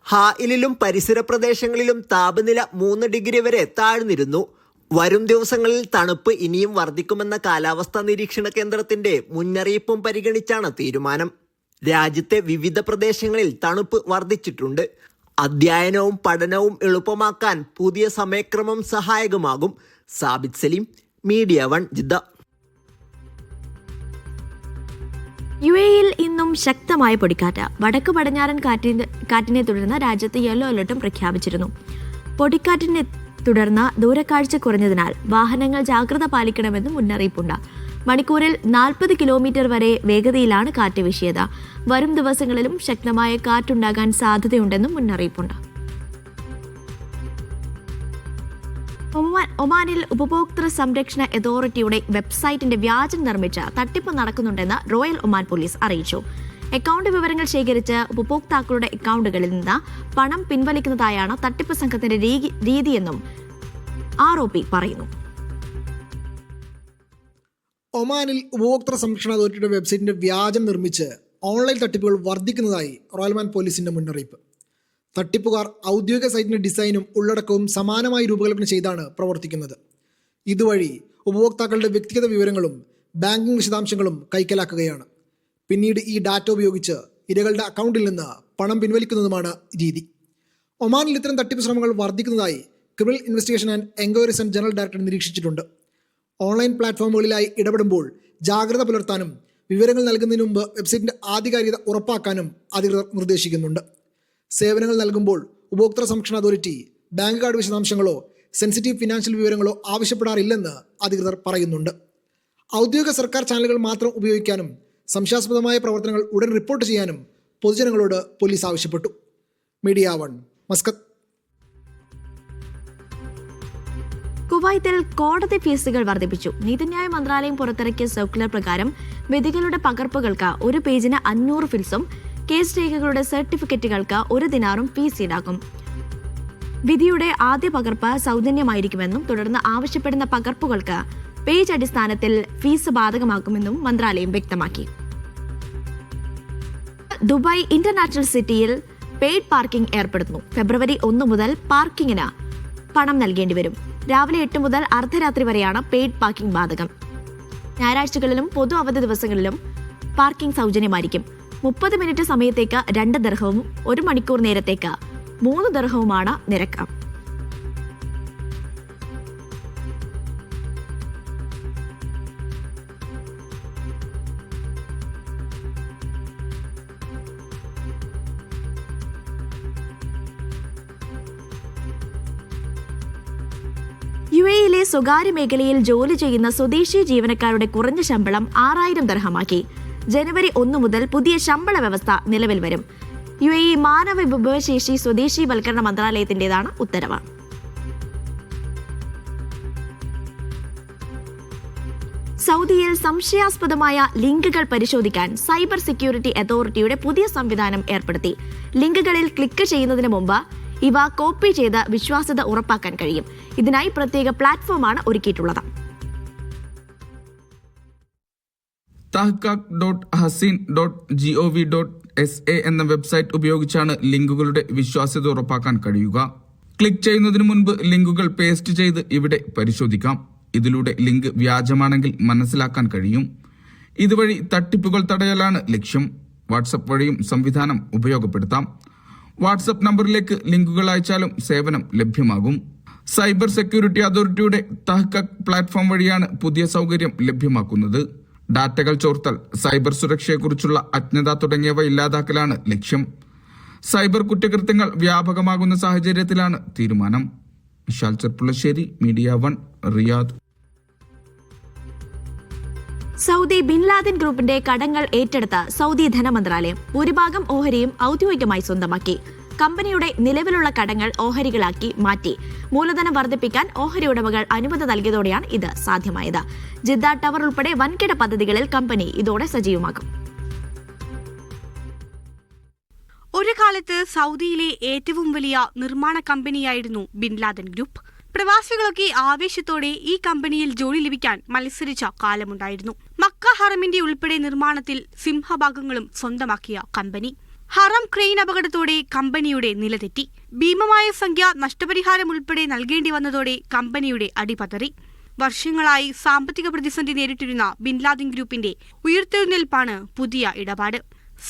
ഹായിലിലും പരിസര പ്രദേശങ്ങളിലും താപനില 3 ഡിഗ്രി വരെ താഴ്ന്നിരുന്നു. വരും ദിവസങ്ങളിൽ തണുപ്പ് ഇനിയും വർദ്ധിക്കുമെന്ന കാലാവസ്ഥാ നിരീക്ഷണ കേന്ദ്രത്തിന്റെ മുന്നറിയിപ്പും പരിഗണിച്ചാണ് തീരുമാനം. രാജ്യത്തെ വിവിധ പ്രദേശങ്ങളിൽ തണുപ്പ് വർദ്ധിച്ചിട്ടുണ്ട്. അധ്യയനവും പഠനവും എളുപ്പമാക്കാൻ പുതിയ സമയക്രമം സഹായകമാകും. Sabith Saleem, media 1 Jeddah. യുഎഇയിൽ ഇന്നും ശക്തമായ പൊടിക്കാറ്റ്. വടക്ക് പടിഞ്ഞാറൻ കാറ്റിനെ തുടർന്ന് രാജ്യത്ത് യെല്ലോ അലർട്ടും പ്രഖ്യാപിച്ചിരുന്നു. പൊടിക്കാറ്റിനെ തുടർന്ന് ദൂരക്കാഴ്ച കുറഞ്ഞതിനാൽ വാഹനങ്ങൾ ജാഗ്രത പാലിക്കണമെന്നും മുന്നറിയിപ്പുണ്ട്. മണിക്കൂറിൽ 40 കിലോമീറ്റർ വരെ വേഗതയിലാണ് കാറ്റ് വീശിയത്. വരും ദിവസങ്ങളിലും ശക്തമായ കാറ്റുണ്ടാകാൻ സാധ്യതയുണ്ടെന്നും മുന്നറിയിപ്പുണ്ട്. ഒമാനിൽ ഉപഭോക്തൃ സംരക്ഷണ അതോറിറ്റിയുടെ വെബ്സൈറ്റിന്റെ വ്യാജം നിർമ്മിച്ച് തട്ടിപ്പ് നടക്കുന്നുണ്ടെന്ന് റോയൽ ഒമാൻ പോലീസ് അറിയിച്ചു. അക്കൗണ്ട് വിവരങ്ങൾ ശേഖരിച്ച് ഉപഭോക്താക്കളുടെ അക്കൗണ്ടുകളിൽ നിന്ന് പണം പിൻവലിക്കുന്നതായാണ് തട്ടിപ്പ് സംഘത്തിന്റെ രീതിയെന്നും ROP പറയുന്നു. ഒമാനിൽ ഉപഭോക്തൃ സംരക്ഷണ അതോറിറ്റിയുടെ വെബ്സൈറ്റിന്റെ വ്യാജം നിർമ്മിച്ച് ഓൺലൈൻ തട്ടിപ്പുകൾ വർദ്ധിക്കുന്നതായി റോയൽ ഒമാൻ പോലീസിന്റെ മുന്നറിയിപ്പ്. തട്ടിപ്പുകാർ ഔദ്യോഗിക സൈറ്റിന്റെ ഡിസൈനും ഉള്ളടക്കവും സമാനമായി രൂപകൽപ്പന ചെയ്താണ് പ്രവർത്തിക്കുന്നത്. ഇതുവഴി ഉപഭോക്താക്കളുടെ വ്യക്തിഗത വിവരങ്ങളും ബാങ്കിംഗ് വിശദാംശങ്ങളും കൈക്കലാക്കുകയാണ്. പിന്നീട് ഈ ഡാറ്റ ഉപയോഗിച്ച് ഇരകളുടെ അക്കൗണ്ടിൽ നിന്ന് പണം പിൻവലിക്കുന്നതുമാണ് രീതി. ഒമാനിൽ ഇത്തരം തട്ടിപ്പ് ശ്രമങ്ങൾ വർദ്ധിക്കുന്നതായി criminal investigation and enquiries and general director നിരീക്ഷിച്ചിട്ടുണ്ട്. ഓൺലൈൻ പ്ലാറ്റ്ഫോമുകളിലായി ഇടപെടുമ്പോൾ ജാഗ്രത പുലർത്താനും വിവരങ്ങൾ നൽകുന്നതിന് മുമ്പ് വെബ്സൈറ്റിന്റെ ആധികാരികത ഉറപ്പാക്കാനും അധികൃതർ നിർദ്ദേശിക്കുന്നുണ്ട്. സേവനങ്ങൾ നൽകുമ്പോൾ ഉപഭോക്തൃ സംരക്ഷണ അതോറിറ്റി ബാങ്ക് കാർഡ് വിശദാംശങ്ങളോ സെൻസിറ്റീവ് ഫിനാൻഷ്യൽ വിവരങ്ങളോ ആവശ്യപ്പെടാറില്ലെന്ന് അധികൃതർ പറയുന്നുണ്ട്. ഔദ്യോഗിക സർക്കാർ ചാനലുകൾ മാത്രം ഉപയോഗിക്കാനും സംശയാസ്പദമായ പ്രവർത്തനങ്ങൾ ഉടൻ റിപ്പോർട്ട് ചെയ്യാനും പൊതുജനങ്ങളോട് പോലീസ് ആവശ്യപ്പെട്ടു. Media 1 Muscat. കുവൈത്തിൽ കോടതി ഫീസുകൾ വർദ്ധിപ്പിച്ചു. നീതിന്യായ മന്ത്രാലയം പുറത്തിറക്കിയ സർക്കുലർ പ്രകാരം വിധികളുടെ പകർപ്പുകൾക്ക് 1 പേജിന് 500 ഫിൽസും കേസ് രേഖകളുടെ സർട്ടിഫിക്കറ്റുകൾക്ക് 1 ദിനാറും ഫീസ് ഈടാക്കും. വിധിയുടെ ആദ്യ പകർപ്പ് സൗജന്യമായിരിക്കുമെന്നും തുടർന്ന് ആവശ്യപ്പെടുന്ന പകർപ്പുകൾക്ക് പേജ് അടിസ്ഥാനത്തിൽ ഫീസ് ബാധകമാക്കുമെന്നും മന്ത്രാലയം വ്യക്തമാക്കി. ദുബായ് ഇന്റർനാഷണൽ സിറ്റിയിൽ പെയ്ഡ് പാർക്കിംഗ് ഏർപ്പെടുത്തുന്നു. ഫെബ്രുവരി 1 മുതൽ പാർക്കിങ്ങിന് പണം നൽകേണ്ടി വരും. രാവിലെ 8 മുതൽ അർദ്ധരാത്രി വരെയാണ് പെയ്ഡ് പാർക്കിംഗ് ബാധകം. ഞായറാഴ്ചകളിലും പൊതു അവധി ദിവസങ്ങളിലും പാർക്കിംഗ് സൗജന്യമായിരിക്കും. 30 മിനിറ്റ് സമയത്തേക്ക് 2 ദിർഹവും 1 മണിക്കൂർ നേരത്തേക്ക് 3 ദിർഹവുമാണ് നിരക്ക്. യുഎഇയിലെ സ്വകാര്യ മേഖലയിൽ ജോലി ചെയ്യുന്ന സ്വദേശി ജീവനക്കാരുടെ കുറഞ്ഞ ശമ്പളം 6000 ദിർഹമാക്കി. ജനുവരി 1 മുതൽ പുതിയ ശമ്പള വ്യവസ്ഥ നിലവിൽ വരും. യുഎഇ മാനവ വിഭവശേഷി സ്വദേശീവൽക്കരണ മന്ത്രാലയത്തിന്റേതാണ് ഉത്തരവ്. സൗദിയിൽ സംശയാസ്പദമായ ലിങ്കുകൾ പരിശോധിക്കാൻ സൈബർ സെക്യൂരിറ്റി അതോറിറ്റിയുടെ പുതിയ സംവിധാനം ഏർപ്പെടുത്തി. ലിങ്കുകളിൽ ക്ലിക്ക് ചെയ്യുന്നതിന് മുമ്പ് ഇവ കോപ്പി ചെയ്ത് വിശ്വാസ്യത ഉറപ്പാക്കാൻ കഴിയും. ഇതിനായി പ്രത്യേക പ്ലാറ്റ്ഫോമാണ് ഒരുക്കിയിട്ടുള്ളത്. tahqiq.hasin.gov.sa എന്ന വെബ്സൈറ്റ് ഉപയോഗിച്ചാണ് ലിങ്കുകളുടെ വിശ്വാസ്യത ഉറപ്പാക്കാൻ കഴിയുക. ക്ലിക്ക് ചെയ്യുന്നതിന് മുൻപ് ലിങ്കുകൾ പേസ്റ്റ് ചെയ്ത് ഇവിടെ പരിശോധിക്കാം. ഇതിലൂടെ ലിങ്ക് വ്യാജമാണെങ്കിൽ മനസ്സിലാക്കാൻ കഴിയും. ഇതുവഴി തട്ടിപ്പുകൾ തടയലാണ് ലക്ഷ്യം. വാട്സപ്പ് വഴിയും സംവിധാനം ഉപയോഗപ്പെടുത്താം. വാട്സപ്പ് നമ്പറിലേക്ക് ലിങ്കുകൾ അയച്ചാലും സേവനം ലഭ്യമാകും. സൈബർ സെക്യൂരിറ്റി അതോറിറ്റിയുടെ തഹ്ഖഖ് പ്ലാറ്റ്ഫോം വഴിയാണ് പുതിയ സൗകര്യം ലഭ്യമാക്കുന്നത്. ഡാറ്റകൾ ചോർത്തൽ, സൈബർ സുരക്ഷയെക്കുറിച്ചുള്ള അജ്ഞത തുടങ്ങിയവ ഇല്ലാതാക്കലാണ് ലക്ഷ്യം. സൈബർ കുറ്റകൃത്യങ്ങൾ വ്യാപകമാകുന്ന സാഹചര്യത്തിലാണ് തീരുമാനം. Vishal Cherpulassery, media 1, Riyadh. Saudi bin Laden ഗ്രൂപ്പിന്റെ കടങ്ങൾ ഏറ്റെടുത്ത സൗദി ധനമന്ത്രാലയം ഭൂരിഭാഗം ഓഹരിയും ഔദ്യോഗികമായി സ്വന്തമാക്കി. കമ്പനിയുടെ നിലവിലുള്ള കടങ്ങൾ ഓഹരികളാക്കി മാറ്റി മൂലധനം വർദ്ധിപ്പിക്കാൻ ഓഹരി ഉടമകൾ അനുമതി നൽകിയതോടെയാണ് ഇത് സാധ്യമായത്. ജിദ്ദ ടവർ ഉൾപ്പെടെ വൻകിട പദ്ധതികളിൽ കമ്പനി ഇതോടെ സജീവമാകും. ഒരു കാലത്ത് സൗദിയിലെ ഏറ്റവും വലിയ നിർമ്മാണ കമ്പനിയായിരുന്നു ബിൻ ലാദൻ ഗ്രൂപ്പ്. പ്രവാസികളൊക്കെ ആവേശത്തോടെ ഈ കമ്പനിയിൽ ജോലി ലഭിക്കാൻ മത്സരിച്ച കാലമുണ്ടായിരുന്നു. മക്ക ഹറമിന്റെ ഉൾപ്പെടെ നിർമ്മാണത്തിൽ സിംഹഭാഗങ്ങളും സ്വന്തമാക്കിയ കമ്പനി. ഹറം ക്രെയിൻ അപകടത്തോടെ കമ്പനിയുടെ നിലതെറ്റി. ഭീമമായ സംഖ്യ നഷ്ടപരിഹാരം ഉൾപ്പെടെ നൽകേണ്ടി വന്നതോടെ കമ്പനിയുടെ അടിപതറി. വർഷങ്ങളായി സാമ്പത്തിക പ്രതിസന്ധി നേരിട്ടിരുന്ന ബിൻ ലാദൻ ഗ്രൂപ്പിന്റെ ഉയർത്തെഴുന്നേൽപ്പാണ് പുതിയ ഇടപാട്.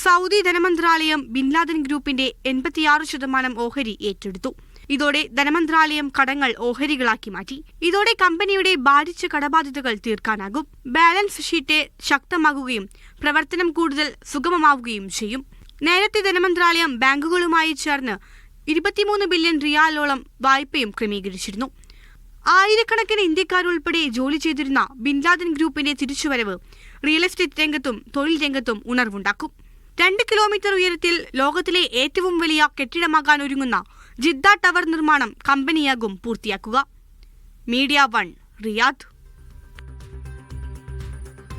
സൗദി ധനമന്ത്രാലയം ബിൻ ലാദൻ ഗ്രൂപ്പിന്റെ 86% ഓഹരി ഏറ്റെടുത്തു. ഇതോടെ ധനമന്ത്രാലയം കടങ്ങൾ ഓഹരികളാക്കി മാറ്റി. ഇതോടെ കമ്പനിയുടെ ഭാരിച്ച കടബാധ്യതകൾ തീർക്കാനാകും. ബാലൻസ് ഷീറ്റ് ശക്തമാകുകയും പ്രവർത്തനം കൂടുതൽ സുഗമമാവുകയും ചെയ്യും. നേരത്തെ ധനമന്ത്രാലയം ബാങ്കുകളുമായി ചേർന്ന് 23 ബില്യൺ റിയാലോളം വായ്പയും ക്രമീകരിച്ചിരുന്നു. ആയിരക്കണക്കിന് ഇന്ത്യക്കാരുൾപ്പെടെ ജോലി ചെയ്തിരുന്ന ബിൻ ലാദൻ ഗ്രൂപ്പിന്റെ തിരിച്ചുവരവ് റിയൽ എസ്റ്റേറ്റ് രംഗത്തും തൊഴിൽ രംഗത്തും ഉണർവുണ്ടാക്കും. 2 കിലോമീറ്റർ ഉയരത്തിൽ ലോകത്തിലെ ഏറ്റവും വലിയ കെട്ടിടമാകാൻ ഒരുങ്ങുന്ന ജിദ്ദ ടവർ നിർമ്മാണം കമ്പനിയാകും പൂർത്തിയാക്കുക. Media 1, Riyadh.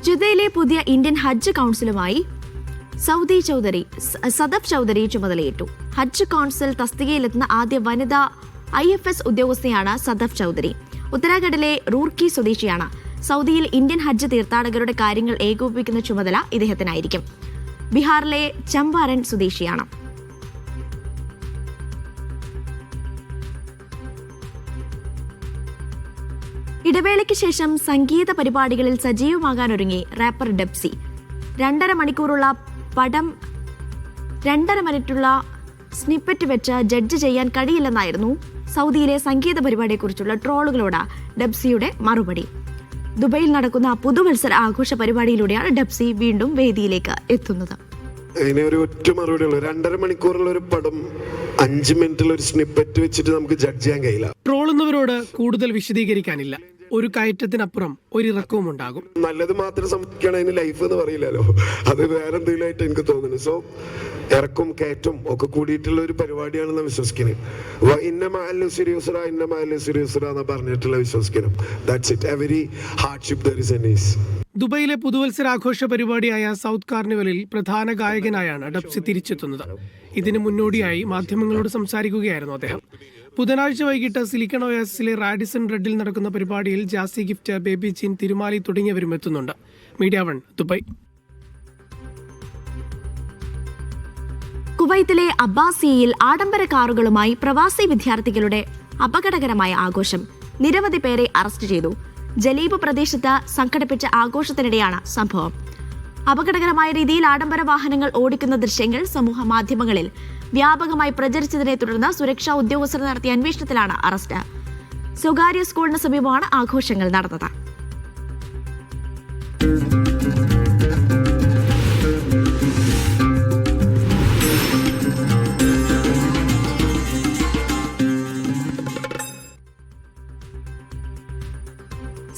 ജിദ്ദയിലെ പുതിയ ഇന്ത്യൻ ഹജ്ജ് കൌൺസിലുമായി സദഫ് ചൌധരി ചുമതലയേറ്റു. ഹജ്ജ് കൌൺസിൽ തസ്തികയിലെത്തുന്ന ആദ്യ വനിതാ IFS ഉദ്യോഗസ്ഥയാണ് സദഫ് ചൌധരി. ഉത്തരാഖണ്ഡിലെ റൂർക്കി സ്വദേശിയാണ്. സൗദിയിൽ ഇന്ത്യൻ ഹജ്ജ് തീർത്ഥാടകരുടെ കാര്യങ്ങൾ ഏകോപിപ്പിക്കുന്ന ചുമതല ഇദ്ദേഹത്തിനായിരിക്കും. ബീഹാറിലെ ചമ്പാരൻ സ്വദേശിയാണ്. ഇടവേളയ്ക്ക് ശേഷം സംഗീത പരിപാടികളിൽ സജീവമാകാനൊരുങ്ങി റാപ്പർ ഡെബ്സി. 2.5 മണിക്കൂറുള്ള പടം 2.5 മിനിറ്റുള്ള സ്നിപ്പറ്റ് വെച്ച് ജഡ്ജ് ചെയ്യാൻ കഴിയില്ലെന്നായിരുന്നു സൗദിയിലെ സംഗീത പരിപാടിയെക്കുറിച്ചുള്ള ട്രോളുകളോട് ഡെബ്സിയുടെ മറുപടി. ദുബൈയിൽ നടക്കുന്ന പുതുവത്സര ആഘോഷ പരിപാടിയിലൂടെയാണ് ഡെബ്സി വീണ്ടും വേദിയിലേക്ക് എത്തുന്നത്. അതിനെ ഒരു ഒറ്റ മറുപടിയുള്ളൂ. 2.5 മണിക്കൂറുള്ള ഒരു പടം 5 മിനിറ്റുള്ള ഒരു സ്നിപ്പറ്റ് വെച്ചിട്ട് നമുക്ക് ജഡ്ജ് ചെയ്യാൻ കഴിയില്ല. ട്രോളുന്നവരോട് കൂടുതൽ വിശദീകരിക്കാനില്ല. ഒരു കയറ്റത്തിനപ്പുറം ഒരിറക്കവും ഉണ്ടാകും. നല്ലത് മാത്രം സംഭവിക്കണം, അതിന് ലൈഫ് എന്ന് പറയില്ലല്ലോ. അത് വേറെ എന്തെങ്കിലുമായിട്ട് എനിക്ക് തോന്നുന്നു. സോ ഇറക്കും കയറ്റും ഒക്കെ കൂടിയിട്ടുള്ള ഒരു പരിപാടിയാണെന്ന് വിശ്വസിക്കുന്നത്. ഇന്ന പറഞ്ഞിട്ടുള്ള വിശ്വസിക്കണം. That's it. Every hardship there is an ease. ദുബൈയിലെ പുതുവത്സരാഘോഷ പരിപാടിയായ സൗത്ത് കാർണിവലിൽ പ്രധാന ഗായകനായാണ് ഡെബ്സി തിരിച്ചെത്തുന്നത്. ഇതിനു മുന്നോടിയായി മാധ്യമങ്ങളോട് സംസാരിക്കുകയായിരുന്നു അദ്ദേഹം. ബുധനാഴ്ച വൈകിട്ട് സിലിക്കൺ ഒയാസിലെ റാഡിസൺ റെഡിൽ നടക്കുന്ന പരിപാടിയിൽ ജാസി ഗിഫ്റ്റ്, ബേബി ജീൻ, തിരുമാലി തുടങ്ങിയവരും എത്തുന്നുണ്ട്. Media 1, Dubai. കുവൈത്തിലെ അബ്ബാസിയയിൽ ആഡംബര കാറുകളുമായി പ്രവാസി വിദ്യാർത്ഥികളുടെ അപകടകരമായ ആഘോഷം. നിരവധി പേരെ അറസ്റ്റ് ചെയ്തു. ജലീബ് പ്രദേശത്ത് സംഘടിപ്പിച്ച ആഘോഷത്തിനിടെയാണ് സംഭവം. അപകടകരമായ രീതിയിൽ ആഡംബര വാഹനങ്ങൾ ഓടിക്കുന്ന ദൃശ്യങ്ങൾ സമൂഹ മാധ്യമങ്ങളിൽ വ്യാപകമായി പ്രചരിച്ചതിനെ തുടർന്ന് സുരക്ഷാ ഉദ്യോഗസ്ഥർ നടത്തിയ അന്വേഷണത്തിലാണ് അറസ്റ്റ്. സ്വകാര്യ സ്കൂളിന് സമീപമാണ് ആഘോഷങ്ങൾ നടന്നത്.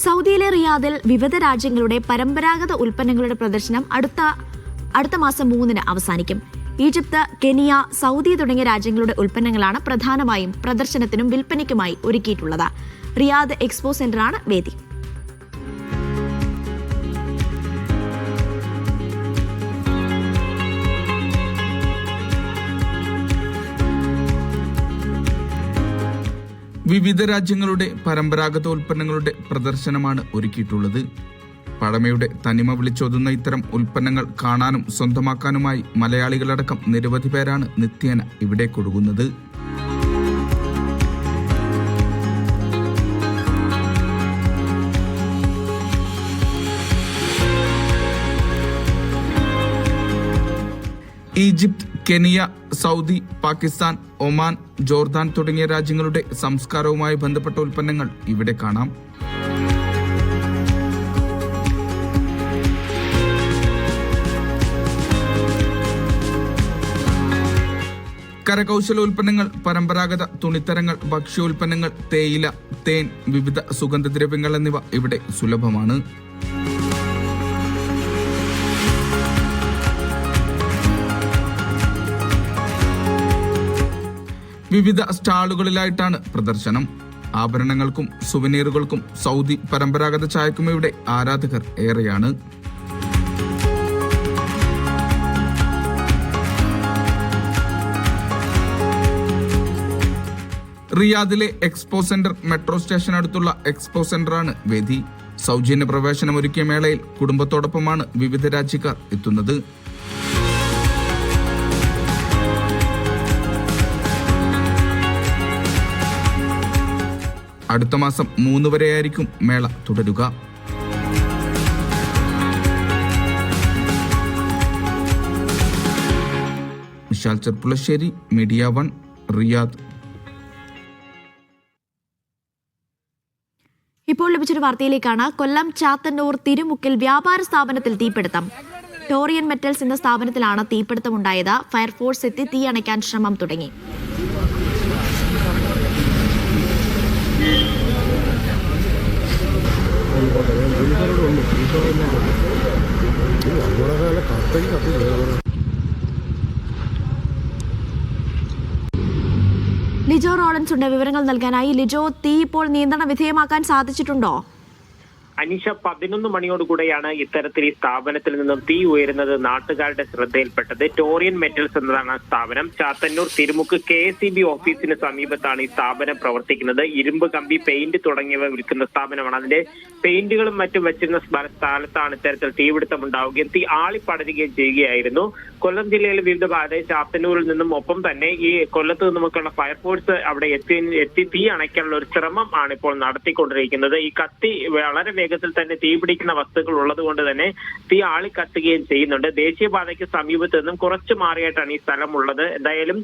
സൗദിയിലെ റിയാദിൽ വിവിധ രാജ്യങ്ങളുടെ പരമ്പരാഗത ഉൽപ്പന്നങ്ങളുടെ പ്രദർശനം അടുത്ത മാസം 3 അവസാനിക്കും. ഈജിപ്ത്, കെനിയ, സൗദി തുടങ്ങിയ രാജ്യങ്ങളുടെ ഉൽപ്പന്നങ്ങളാണ് പ്രധാനമായും പ്രദർശനത്തിനും വിൽപ്പനയ്ക്കുമായി ഒരുക്കിയിട്ടുള്ളത്. റിയാദ് എക്സ്പോ സെന്ററാണ് വേദി. വിവിധ രാജ്യങ്ങളുടെ പരമ്പരാഗത ഉൽപ്പന്നങ്ങളുടെ പ്രദർശനമാണ് ഒരുക്കിയിട്ടുള്ളത്. പഴമയുടെ തനിമ വിളിച്ചോതുന്ന ഇത്തരം ഉൽപ്പന്നങ്ങൾ കാണാനും സ്വന്തമാക്കാനുമായി മലയാളികളടക്കം നിരവധി പേരാണ് നിത്യേന ഇവിടെ കൊടുക്കുന്നത്. Egypt, Kenya, Saudi, Pakistan, Oman, Jordan തുടങ്ങിയ രാജ്യങ്ങളുടെ സംസ്കാരവുമായി ബന്ധപ്പെട്ട ഉൽപ്പന്നങ്ങൾ ഇവിടെ കാണാം. കരകൗശല ഉൽപ്പന്നങ്ങൾ, പരമ്പരാഗത തുണിത്തരങ്ങൾ, ഭക്ഷ്യോൽപ്പന്നങ്ങൾ, തേയില, തേൻ, വിവിധ സുഗന്ധദ്രവ്യങ്ങൾ എന്നിവ ഇവിടെ സുലഭമാണ്. വിവിധ സ്റ്റാളുകളിലായിട്ടാണ് പ്രദർശനം. ആഭരണങ്ങൾക്കും സുവനീറുകൾക്കും സൗദി പരമ്പരാഗത ചായക്കും ഇവിടെ ആരാധകർ ഏറെയാണ്. റിയാദിലെ എക്സ്പോ സെന്റർ മെട്രോ സ്റ്റേഷൻ അടുത്തുള്ള എക്സ്പോ സെന്ററാണ് വേദി. സൗജന്യ പ്രവേശനമൊരുക്കിയ മേളയിൽ കുടുംബത്തോടൊപ്പമാണ് വിവിധ രാജ്യക്കാർ എത്തുന്നത്. അടുത്ത മാസം 3 വരെയായിരിക്കും മേള തുടരുക. Vishal Cherpulassery, media 1, Riyadh. ഇപ്പോൾ ലഭിച്ചൊരു വാർത്തയിലേക്കാണ്. കൊല്ലം ചാത്തന്നൂർ തിരുമുക്കിൽ വ്യാപാര സ്ഥാപനത്തിൽ തീപിടുത്തം. ടോറിയൻ മെറ്റൽസ് എന്ന സ്ഥാപനത്തിലാണ് തീപിടുത്തമുണ്ടായത്. ഫയർഫോഴ്സ് എത്തി തീ അണയ്ക്കാൻ ശ്രമം തുടങ്ങി. ലിജോ റോളൻസ് ഉണ്ട് വിവരങ്ങൾ നൽകാനായി. ലിജോ, തീ ഇപ്പോൾ നിയന്ത്രണ വിധേയമാക്കാൻ സാധിച്ചിട്ടുണ്ടോ? അനീഷ, 11 മണിയോടുകൂടെയാണ് ഇത്തരത്തിൽ ഈ സ്ഥാപനത്തിൽ നിന്നും തീ ഉയരുന്നത് നാട്ടുകാരുടെ ശ്രദ്ധയിൽപ്പെട്ടത്. ടോറിയൻ മെറ്റൽസ് എന്നതാണ് സ്ഥാപനം. ചാത്തന്നൂർ തിരുമുക്ക് KSEB ഓഫീസിന് സമീപത്താണ് ഈ സ്ഥാപനം പ്രവർത്തിക്കുന്നത്. ഇരുമ്പ് കമ്പി, പെയിന്റ് തുടങ്ങിയവ വിൽക്കുന്ന സ്ഥാപനമാണ്. അതിന്റെ പെയിന്റുകളും മറ്റും വെച്ചിരുന്ന സ്ഥലത്താണ് ഇത്തരത്തിൽ തീപിടുത്തം ഉണ്ടാവുകയും തീ ആളിപ്പടരുകയും ചെയ്യുകയായിരുന്നു. കൊല്ലം ജില്ലയിലെ വിവിധ ഭാഗത്ത് ചാത്തന്നൂരിൽ നിന്നും ഒപ്പം തന്നെ ഈ കൊല്ലത്ത് നിന്നുമൊക്കെയുള്ള ഫയർഫോഴ്സ് അവിടെ എത്തി തീ അണയ്ക്കാനുള്ള ഒരു ശ്രമം ആണ് ഇപ്പോൾ നടത്തിക്കൊണ്ടിരിക്കുന്നത്. ഈ കത്തി വളരെ വേഗത്തിൽ തന്നെ തീപിടിക്കുന്ന വസ്തുക്കൾ ഉള്ളത് കൊണ്ട് തന്നെ തീ ആളിക്കത്തുകയും ചെയ്യുന്നുണ്ട്. ദേശീയപാതയ്ക്ക് സമീപത്ത് നിന്നും കുറച്ച് മാറിയായിട്ടാണ് ഈ സ്ഥലം ഉള്ളത്. എന്തായാലും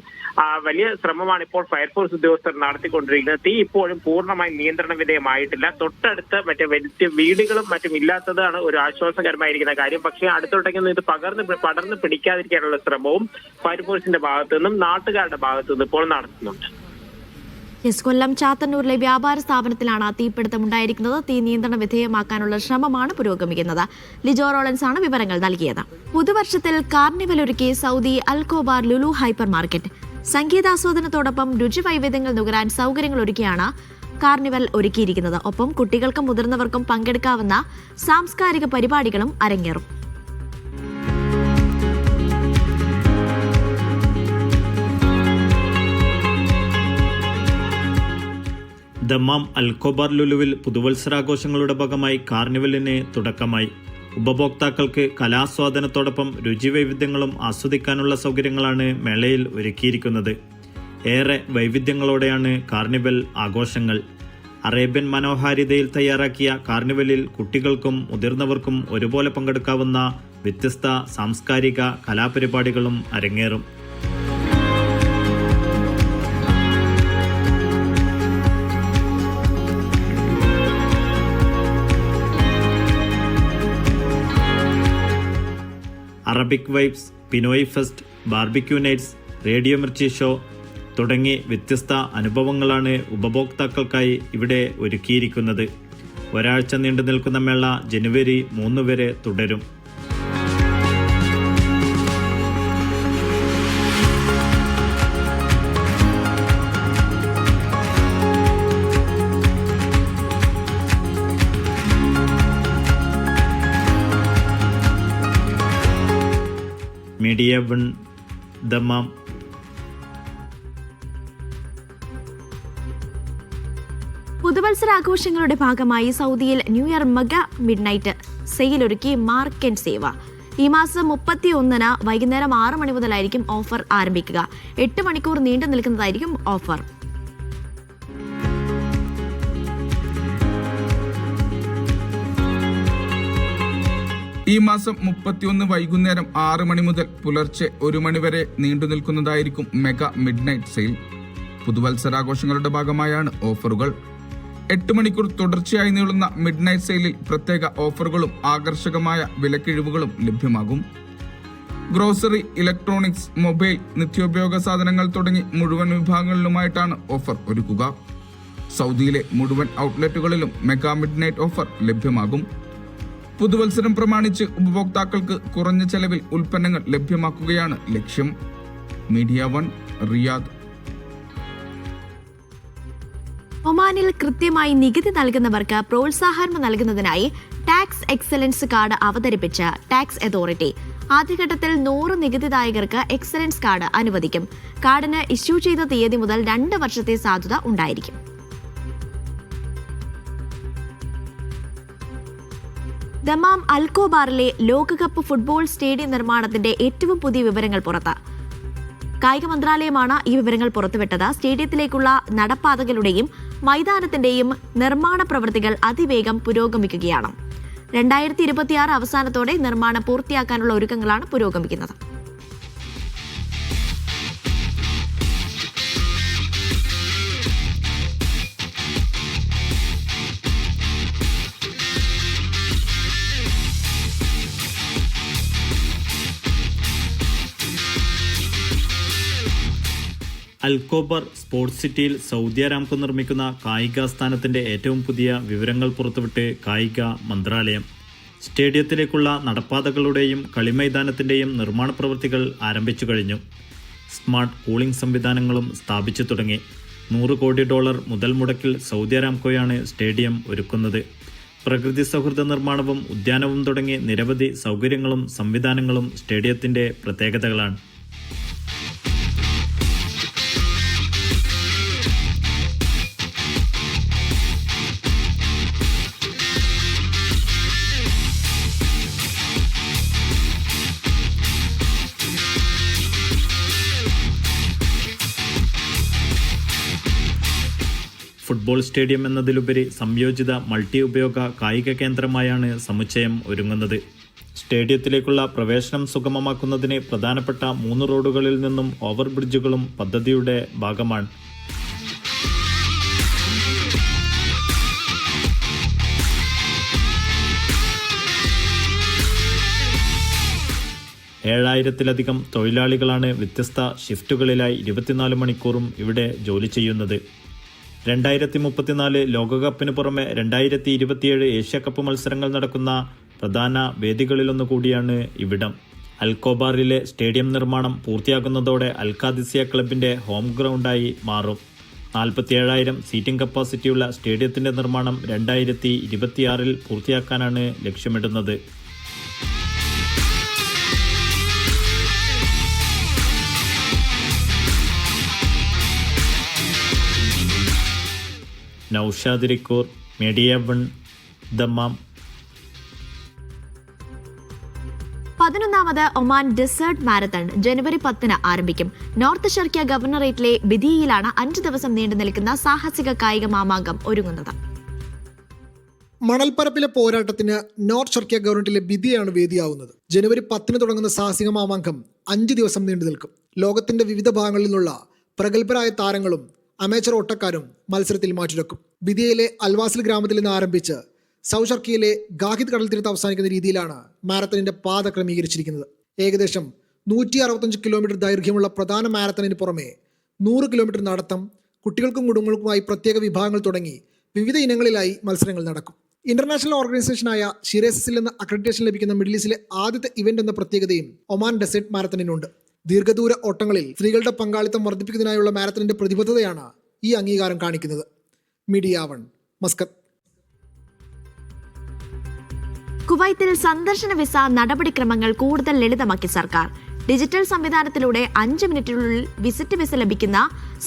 വലിയ ശ്രമമാണ് ഇപ്പോൾ ഫയർഫോഴ്സ് ഉദ്യോഗസ്ഥർ നടത്തിക്കൊണ്ടിരിക്കുന്നത്. തീ ഇപ്പോഴും പൂർണ്ണമായി നിയന്ത്രണ വിധേയമായിട്ടില്ല. തൊട്ടടുത്ത് മറ്റേ വലിയ വീടുകളും മറ്റും ഇല്ലാത്തതാണ് ഒരു ആശ്വാസകരമായിരിക്കുന്ന കാര്യം. പക്ഷേ അടുത്തോട്ടേക്കൊന്നും ഇത് പടർന്ന് പിടിക്കാതിരിക്കാനുള്ള ശ്രമവും ഫയർഫോഴ്സിന്റെ ഭാഗത്തു നിന്നും നാട്ടുകാരുടെ ഭാഗത്തു നിന്നും ഇപ്പോൾ നടത്തുന്നുണ്ട്. കൊല്ലം ചാത്തന്നൂരിലെ വ്യാപാര സ്ഥാപനത്തിലാണ് തീപിടുത്തം ഉണ്ടായിരിക്കുന്നത്. തീ നിയന്ത്രണ വിധേയമാക്കാനുള്ള ശ്രമമാണ് പുരോഗമിക്കുന്നത്. ലിജോ റോളൻസ് ആണ് വിവരങ്ങൾ നൽകിയത്. പുതുവർഷത്തിൽ കാർണിവൽ ഒരുക്കി Saudi Al Khobar Lulu hypermarket. സംഗീതാസ്വാദനത്തോടൊപ്പം രുചി വൈവിധ്യങ്ങൾ നുകരാൻ സൗകര്യങ്ങൾ ഒരുക്കിയാണ് കാർണിവൽ ഒരുക്കിയിരിക്കുന്നത്. ഒപ്പം കുട്ടികൾക്കും മുതിർന്നവർക്കും പങ്കെടുക്കാവുന്ന സാംസ്കാരിക പരിപാടികളും അരങ്ങേറും. ദമ്മാം അൽഖോബാർ ലുലുവിൽ പുതുവത്സരാഘോഷങ്ങളുടെ ഭാഗമായി കാർണിവലിന് തുടക്കമായി. ഉപഭോക്താക്കൾക്ക് കലാസ്വാദനത്തോടൊപ്പം രുചിവൈവിധ്യങ്ങളും ആസ്വദിക്കാനുള്ള സൗകര്യങ്ങളാണ് മേളയിൽ ഒരുക്കിയിരിക്കുന്നത്. ഏറെ വൈവിധ്യങ്ങളോടെയാണ് കാർണിവൽ ആഘോഷങ്ങൾ. അറേബ്യൻ മനോഹാരിതയിൽ തയ്യാറാക്കിയ കാർണിവലിൽ കുട്ടികൾക്കും മുതിർന്നവർക്കും ഒരുപോലെ പങ്കെടുക്കാവുന്ന വ്യത്യസ്ത സാംസ്കാരിക കലാപരിപാടികളും അരങ്ങേറും. Arabic vibes, Pinoy fest, barbecue nights, radio Mirchi show തുടങ്ങി വ്യത്യസ്ത അനുഭവങ്ങളാണ് ഉപഭോക്താക്കൾക്കായി ഇവിടെ ഒരുക്കിയിരിക്കുന്നത്. ഒരാഴ്ച നീണ്ടു നിൽക്കുന്ന മേള ജനുവരി 3 വരെ തുടരും. Media 1, Dammam. പുതുവത്സരാഘോഷങ്ങളുടെ ഭാഗമായി സൗദിയിൽ new year mega midnight sale ഒരുക്കി മാർക്ക് ആൻഡ് സേവ. ഈ മാസം 31-ന് വൈകുന്നേരം 6 മണി മുതലായിരിക്കും ഓഫർ ആരംഭിക്കുക. 8 മണിക്കൂർ നീണ്ടു നിൽക്കുന്നതായിരിക്കും ഓഫർ. ഈ മാസം 31 വൈകുന്നേരം 6 മണി മുതൽ പുലർച്ചെ 1 മണി വരെ നീണ്ടു നിൽക്കുന്നതായിരിക്കും മെഗാ മിഡ് നൈറ്റ് സെയിൽ. പുതുവത്സരാഘോഷങ്ങളുടെ ഭാഗമായാണ് ഓഫറുകൾ. 8 മണിക്കൂർ തുടർച്ചയായി നീളുന്ന മിഡ് നൈറ്റ് സെയിലിൽ പ്രത്യേക ഓഫറുകളും ആകർഷകമായ വിലക്കിഴിവുകളും ലഭ്യമാകും. ഗ്രോസറി, ഇലക്ട്രോണിക്സ്, മൊബൈൽ, നിത്യോപയോഗ സാധനങ്ങൾ തുടങ്ങി മുഴുവൻ വിഭാഗങ്ങളിലുമായിട്ടാണ് ഓഫർ ഒരുക്കുക. സൗദിയിലെ മുഴുവൻ ഔട്ട്ലെറ്റുകളിലും മെഗാ മിഡ് നൈറ്റ് ഓഫർ ലഭ്യമാകും. പുതുവത്സരം പ്രമാണിച്ച് ഉപഭോക്താക്കൾക്ക് കുറഞ്ഞ ചെലവിൽ ഉൽപ്പന്നങ്ങൾ ലഭ്യമാക്കുകയാണ് ലക്ഷ്യം. Media 1 Riyadh. ഒമാനിൽ കൃത്യമായി നികുതി നൽകുന്നവർക്ക് പ്രോത്സാഹനം നൽകുന്നതിനായി ടാക്സ് എക്സലൻസ് കാർഡ് അവതരിപ്പിച്ച ടാക്സ് അതോറിറ്റി. ആദ്യഘട്ടത്തിൽ 100 നികുതിദായകർക്ക് എക്സലൻസ് കാർഡ് അനുവദിക്കും. കാർഡിന് ഇഷ്യൂ ചെയ്ത തീയതി മുതൽ 2 വർഷത്തെ സാധുത ഉണ്ടായിരിക്കും. ദമാം അൽക്കോബാറിലെ ലോകകപ്പ് ഫുട്ബോൾ സ്റ്റേഡിയം നിർമ്മാണത്തിന്റെ ഏറ്റവും പുതിയ വിവരങ്ങൾ പുറത്ത്. കായിക മന്ത്രാലയമാണ് ഈ വിവരങ്ങൾ പുറത്തുവിട്ടത്. സ്റ്റേഡിയത്തിലേക്കുള്ള നടപ്പാതകളുടെയും മൈതാനത്തിന്റെയും നിർമ്മാണ പ്രവൃത്തികൾ അതിവേഗം പുരോഗമിക്കുകയാണ്. 2026 അവസാനത്തോടെ നിർമ്മാണം പൂർത്തിയാക്കാനുള്ള ഒരുക്കങ്ങളാണ് പുരോഗമിക്കുന്നത്. അൽക്കോബർ സ്പോർട്സ് സിറ്റിയിൽ സൗദി അരാംകോ നിർമ്മിക്കുന്ന കായികാസ്ഥാനത്തിൻ്റെ ഏറ്റവും പുതിയ വിവരങ്ങൾ പുറത്തുവിട്ട് കായിക മന്ത്രാലയം. സ്റ്റേഡിയത്തിലേക്കുള്ള നടപ്പാതകളുടെയും കളിമൈതാനത്തിൻ്റെയും നിർമ്മാണ പ്രവൃത്തികൾ ആരംഭിച്ചു കഴിഞ്ഞു. സ്മാർട്ട് കൂളിംഗ് സംവിധാനങ്ങളും സ്ഥാപിച്ചു തുടങ്ങി. $100 കോടി മുതൽ മുടക്കിൽ സൗദി അരാംകോയാണ് സ്റ്റേഡിയം ഒരുക്കുന്നത്. പ്രകൃതി സൗഹൃദ നിർമ്മാണവും ഉദ്യാനവും തുടങ്ങി നിരവധി സൗകര്യങ്ങളും സംവിധാനങ്ങളും സ്റ്റേഡിയത്തിൻ്റെ പ്രത്യേകതകളാണ്. ഫുട്ബോൾ സ്റ്റേഡിയം എന്നതിലുപരി സംയോജിത മൾട്ടി ഉപയോഗ കായിക കേന്ദ്രമായാണ് സമുച്ചയം ഒരുങ്ങുന്നത്. സ്റ്റേഡിയത്തിലേക്കുള്ള പ്രവേശനം സുഗമമാക്കുന്നതിന് പ്രധാനപ്പെട്ട 3 റോഡുകളിൽ നിന്നും ഓവർ ബ്രിഡ്ജുകളും പദ്ധതിയുടെ ഭാഗമാണ്. ഏഴായിരത്തിലധികം തൊഴിലാളികളാണ് വ്യത്യസ്ത ഷിഫ്റ്റുകളിലായി 24 മണിക്കൂറും ഇവിടെ ജോലി ചെയ്യുന്നത്. 2034 ലോകകപ്പിന് പുറമെ 2027 ഏഷ്യാകപ്പ് മത്സരങ്ങൾ നടക്കുന്ന പ്രധാന വേദികളിലൊന്നു കൂടിയാണ് ഇവിടം. അൽക്കോബാറിലെ സ്റ്റേഡിയം നിർമ്മാണം പൂർത്തിയാകുന്നതോടെ അൽഖാദിസിയ ക്ലബിൻ്റെ ഹോം ഗ്രൗണ്ടായി മാറും. 47,000 സീറ്റിംഗ് കപ്പാസിറ്റിയുള്ള സ്റ്റേഡിയത്തിൻ്റെ നിർമ്മാണം 2026 പൂർത്തിയാക്കാനാണ് ലക്ഷ്യമിടുന്നത്. നൗഷാദ് റിക്കൂർ, മീഡിയ 1, ദമ്മാം. 11ാമത് ഒമാൻ ഡെസേർട്ട് മാരത്തൺ ജനുവരി 10 ആരംഭിക്കും. നോർത്ത് ഷർക്കിയ ഗവർണറേറ്റിലെ ബിദിയയിലാണ് 5 ദിവസം നീണ്ടു നിൽക്കുന്ന സാഹസിക കായിക മാമാങ്കം ഒരുങ്ങുന്നത്. മണൽപ്പരപ്പിലെ പോരാട്ടത്തിന് നോർത്ത് ഷർക്കിയ ഗവർണറേറ്റിലെ ബിദിയയാണ് വേദിയാവുന്നത്. ജനുവരി 10 തുടങ്ങുന്ന സാഹസിക മാമാങ്കം 5 ദിവസം നീണ്ടു നിൽക്കും. ലോകത്തിന്റെ വിവിധ ഭാഗങ്ങളിൽ നിന്നുള്ള പ്രഗത്ഭരായ താരങ്ങളും അമേച്ചർ ഓട്ടക്കാരും മത്സരത്തിൽ മാറ്റുരക്കും. ബിദിയയിലെ അൽവാസിൽ ഗ്രാമത്തിൽ നിന്ന് ആരംഭിച്ച് സൗത്ത് ഷർക്കിയയിലെ ഗാഹിദ് കടൽ തീരത്ത് അവസാനിക്കുന്ന രീതിയിലാണ് മാരത്തണിന്റെ പാത ക്രമീകരിച്ചിരിക്കുന്നത്. ഏകദേശം 165 കിലോമീറ്റർ ദൈർഘ്യമുള്ള പ്രധാന മാരത്തണിന് പുറമെ 100 കിലോമീറ്റർ നടത്തം, കുട്ടികൾക്കും കുടുംബങ്ങൾക്കുമായി പ്രത്യേക വിഭാഗങ്ങൾ തുടങ്ങി വിവിധ ഇനങ്ങളിലായി മത്സരങ്ങൾ നടക്കും. ഇന്റർനാഷണൽ ഓർഗനൈസേഷനായ ഷിറേസിൽ നിന്ന് അക്രഡിറ്റേഷൻ ലഭിക്കുന്ന മിഡിൽ ഈസ്റ്റിലെ ആദ്യത്തെ ഇവന്റ് എന്ന പ്രത്യേകതയും ഒമാൻ ഡെസേർട്ട് മാരത്തണിനുണ്ട്. ദീർഘദൂര ഓട്ടങ്ങളിൽ സ്ത്രീകളുടെ പങ്കാളിത്തം വർദ്ധിപ്പിക്കുന്നതിനായുള്ള മാരത്തണിന്റെ പ്രതിബദ്ധതയാണ് ഈ അംഗീകാരം കാണിക്കുന്നത്. Media 1, Muscat. കുവൈത്തിൽ സന്ദർശന വിസ നടപടിക്രമങ്ങൾ കൂടുതൽ ലളിതമാക്കി സർക്കാർ. ഡിജിറ്റൽ സംവിധാനത്തിലൂടെ 5 മിനിറ്റിനുള്ളിൽ വിസിറ്റ് വിസ ലഭിക്കുന്ന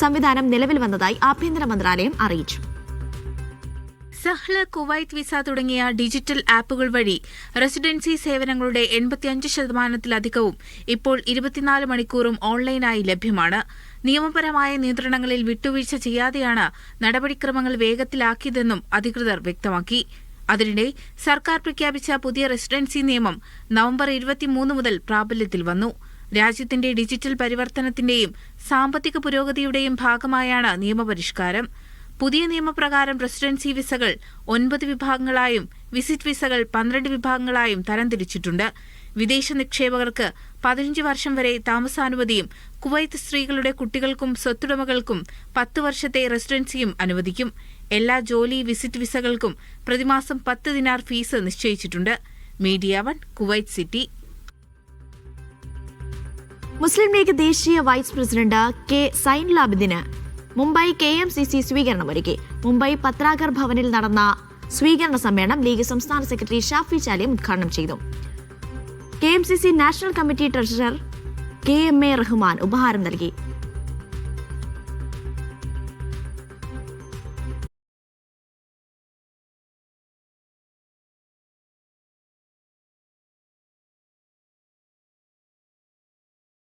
സംവിധാനം നിലവിൽ വന്നതായി ആഭ്യന്തര മന്ത്രാലയം അറിയിച്ചു. സഹ്ല, കുവൈത്ത് വിസ തുടങ്ങിയ ഡിജിറ്റൽ ആപ്പുകൾ വഴി റെസിഡൻസി സേവനങ്ങളുടെ 85%-ലധികവും ഇപ്പോൾ 24 മണിക്കൂറും ഓൺലൈനായി ലഭ്യമാണ്. നിയമപരമായ നിയന്ത്രണങ്ങളിൽ വിട്ടുവീഴ്ച ചെയ്യാതെയാണ് നടപടിക്രമങ്ങൾ വേഗത്തിലാക്കിയതെന്നും അധികൃതർ വ്യക്തമാക്കി. അതിനിടെ സർക്കാർ പ്രഖ്യാപിച്ച പുതിയ റെസിഡൻസി നിയമം നവംബർ 23 മുതൽ പ്രാബല്യത്തിൽ വന്നു. രാജ്യത്തിന്റെ ഡിജിറ്റൽ പരിവർത്തനത്തിന്റെയും സാമ്പത്തിക പുരോഗതിയുടെയും ഭാഗമായാണ് നിയമപരിഷ്കാരം. പുതിയ നിയമപ്രകാരം റെസിഡൻസി വിസകൾ 9 വിഭാഗങ്ങളായും വിസിറ്റ് വിസകൾ 12 വിഭാഗങ്ങളായും തരംതിരിച്ചിട്ടുണ്ട്. വിദേശ നിക്ഷേപകർക്ക് 15 വർഷം വരെ താമസാനുമതിയും കുവൈത്ത് സ്ത്രീകളുടെ കുട്ടികൾക്കും സ്വത്തുടമകൾക്കും 10 വർഷത്തെ റെസിഡൻസിയും അനുവദിക്കും. എല്ലാ ജോലി വിസിറ്റ് വിസകൾക്കും പ്രതിമാസം 10 ദിനാർ ഫീസ് നിശ്ചയിച്ചിട്ടുണ്ട്. Media 1 Kuwait City. Muslim League ദേശീയ വൈസ് പ്രസിഡന്റ് കെ സൈൻലാബിദിന് മുംബൈ KMCC സ്വീകരണമൊരുക്കി. മുംബൈ പത്രാഗർ ഭവനിൽ നടന്ന സ്വീകരണ സമ്മേളനം ലീഗ് സംസ്ഥാന സെക്രട്ടറി ഷാഫി ചാലിയം ഉദ്ഘാടനം ചെയ്തു. KMCC national committee treasurer KMA Rahman ഉപഹാരം നൽകി.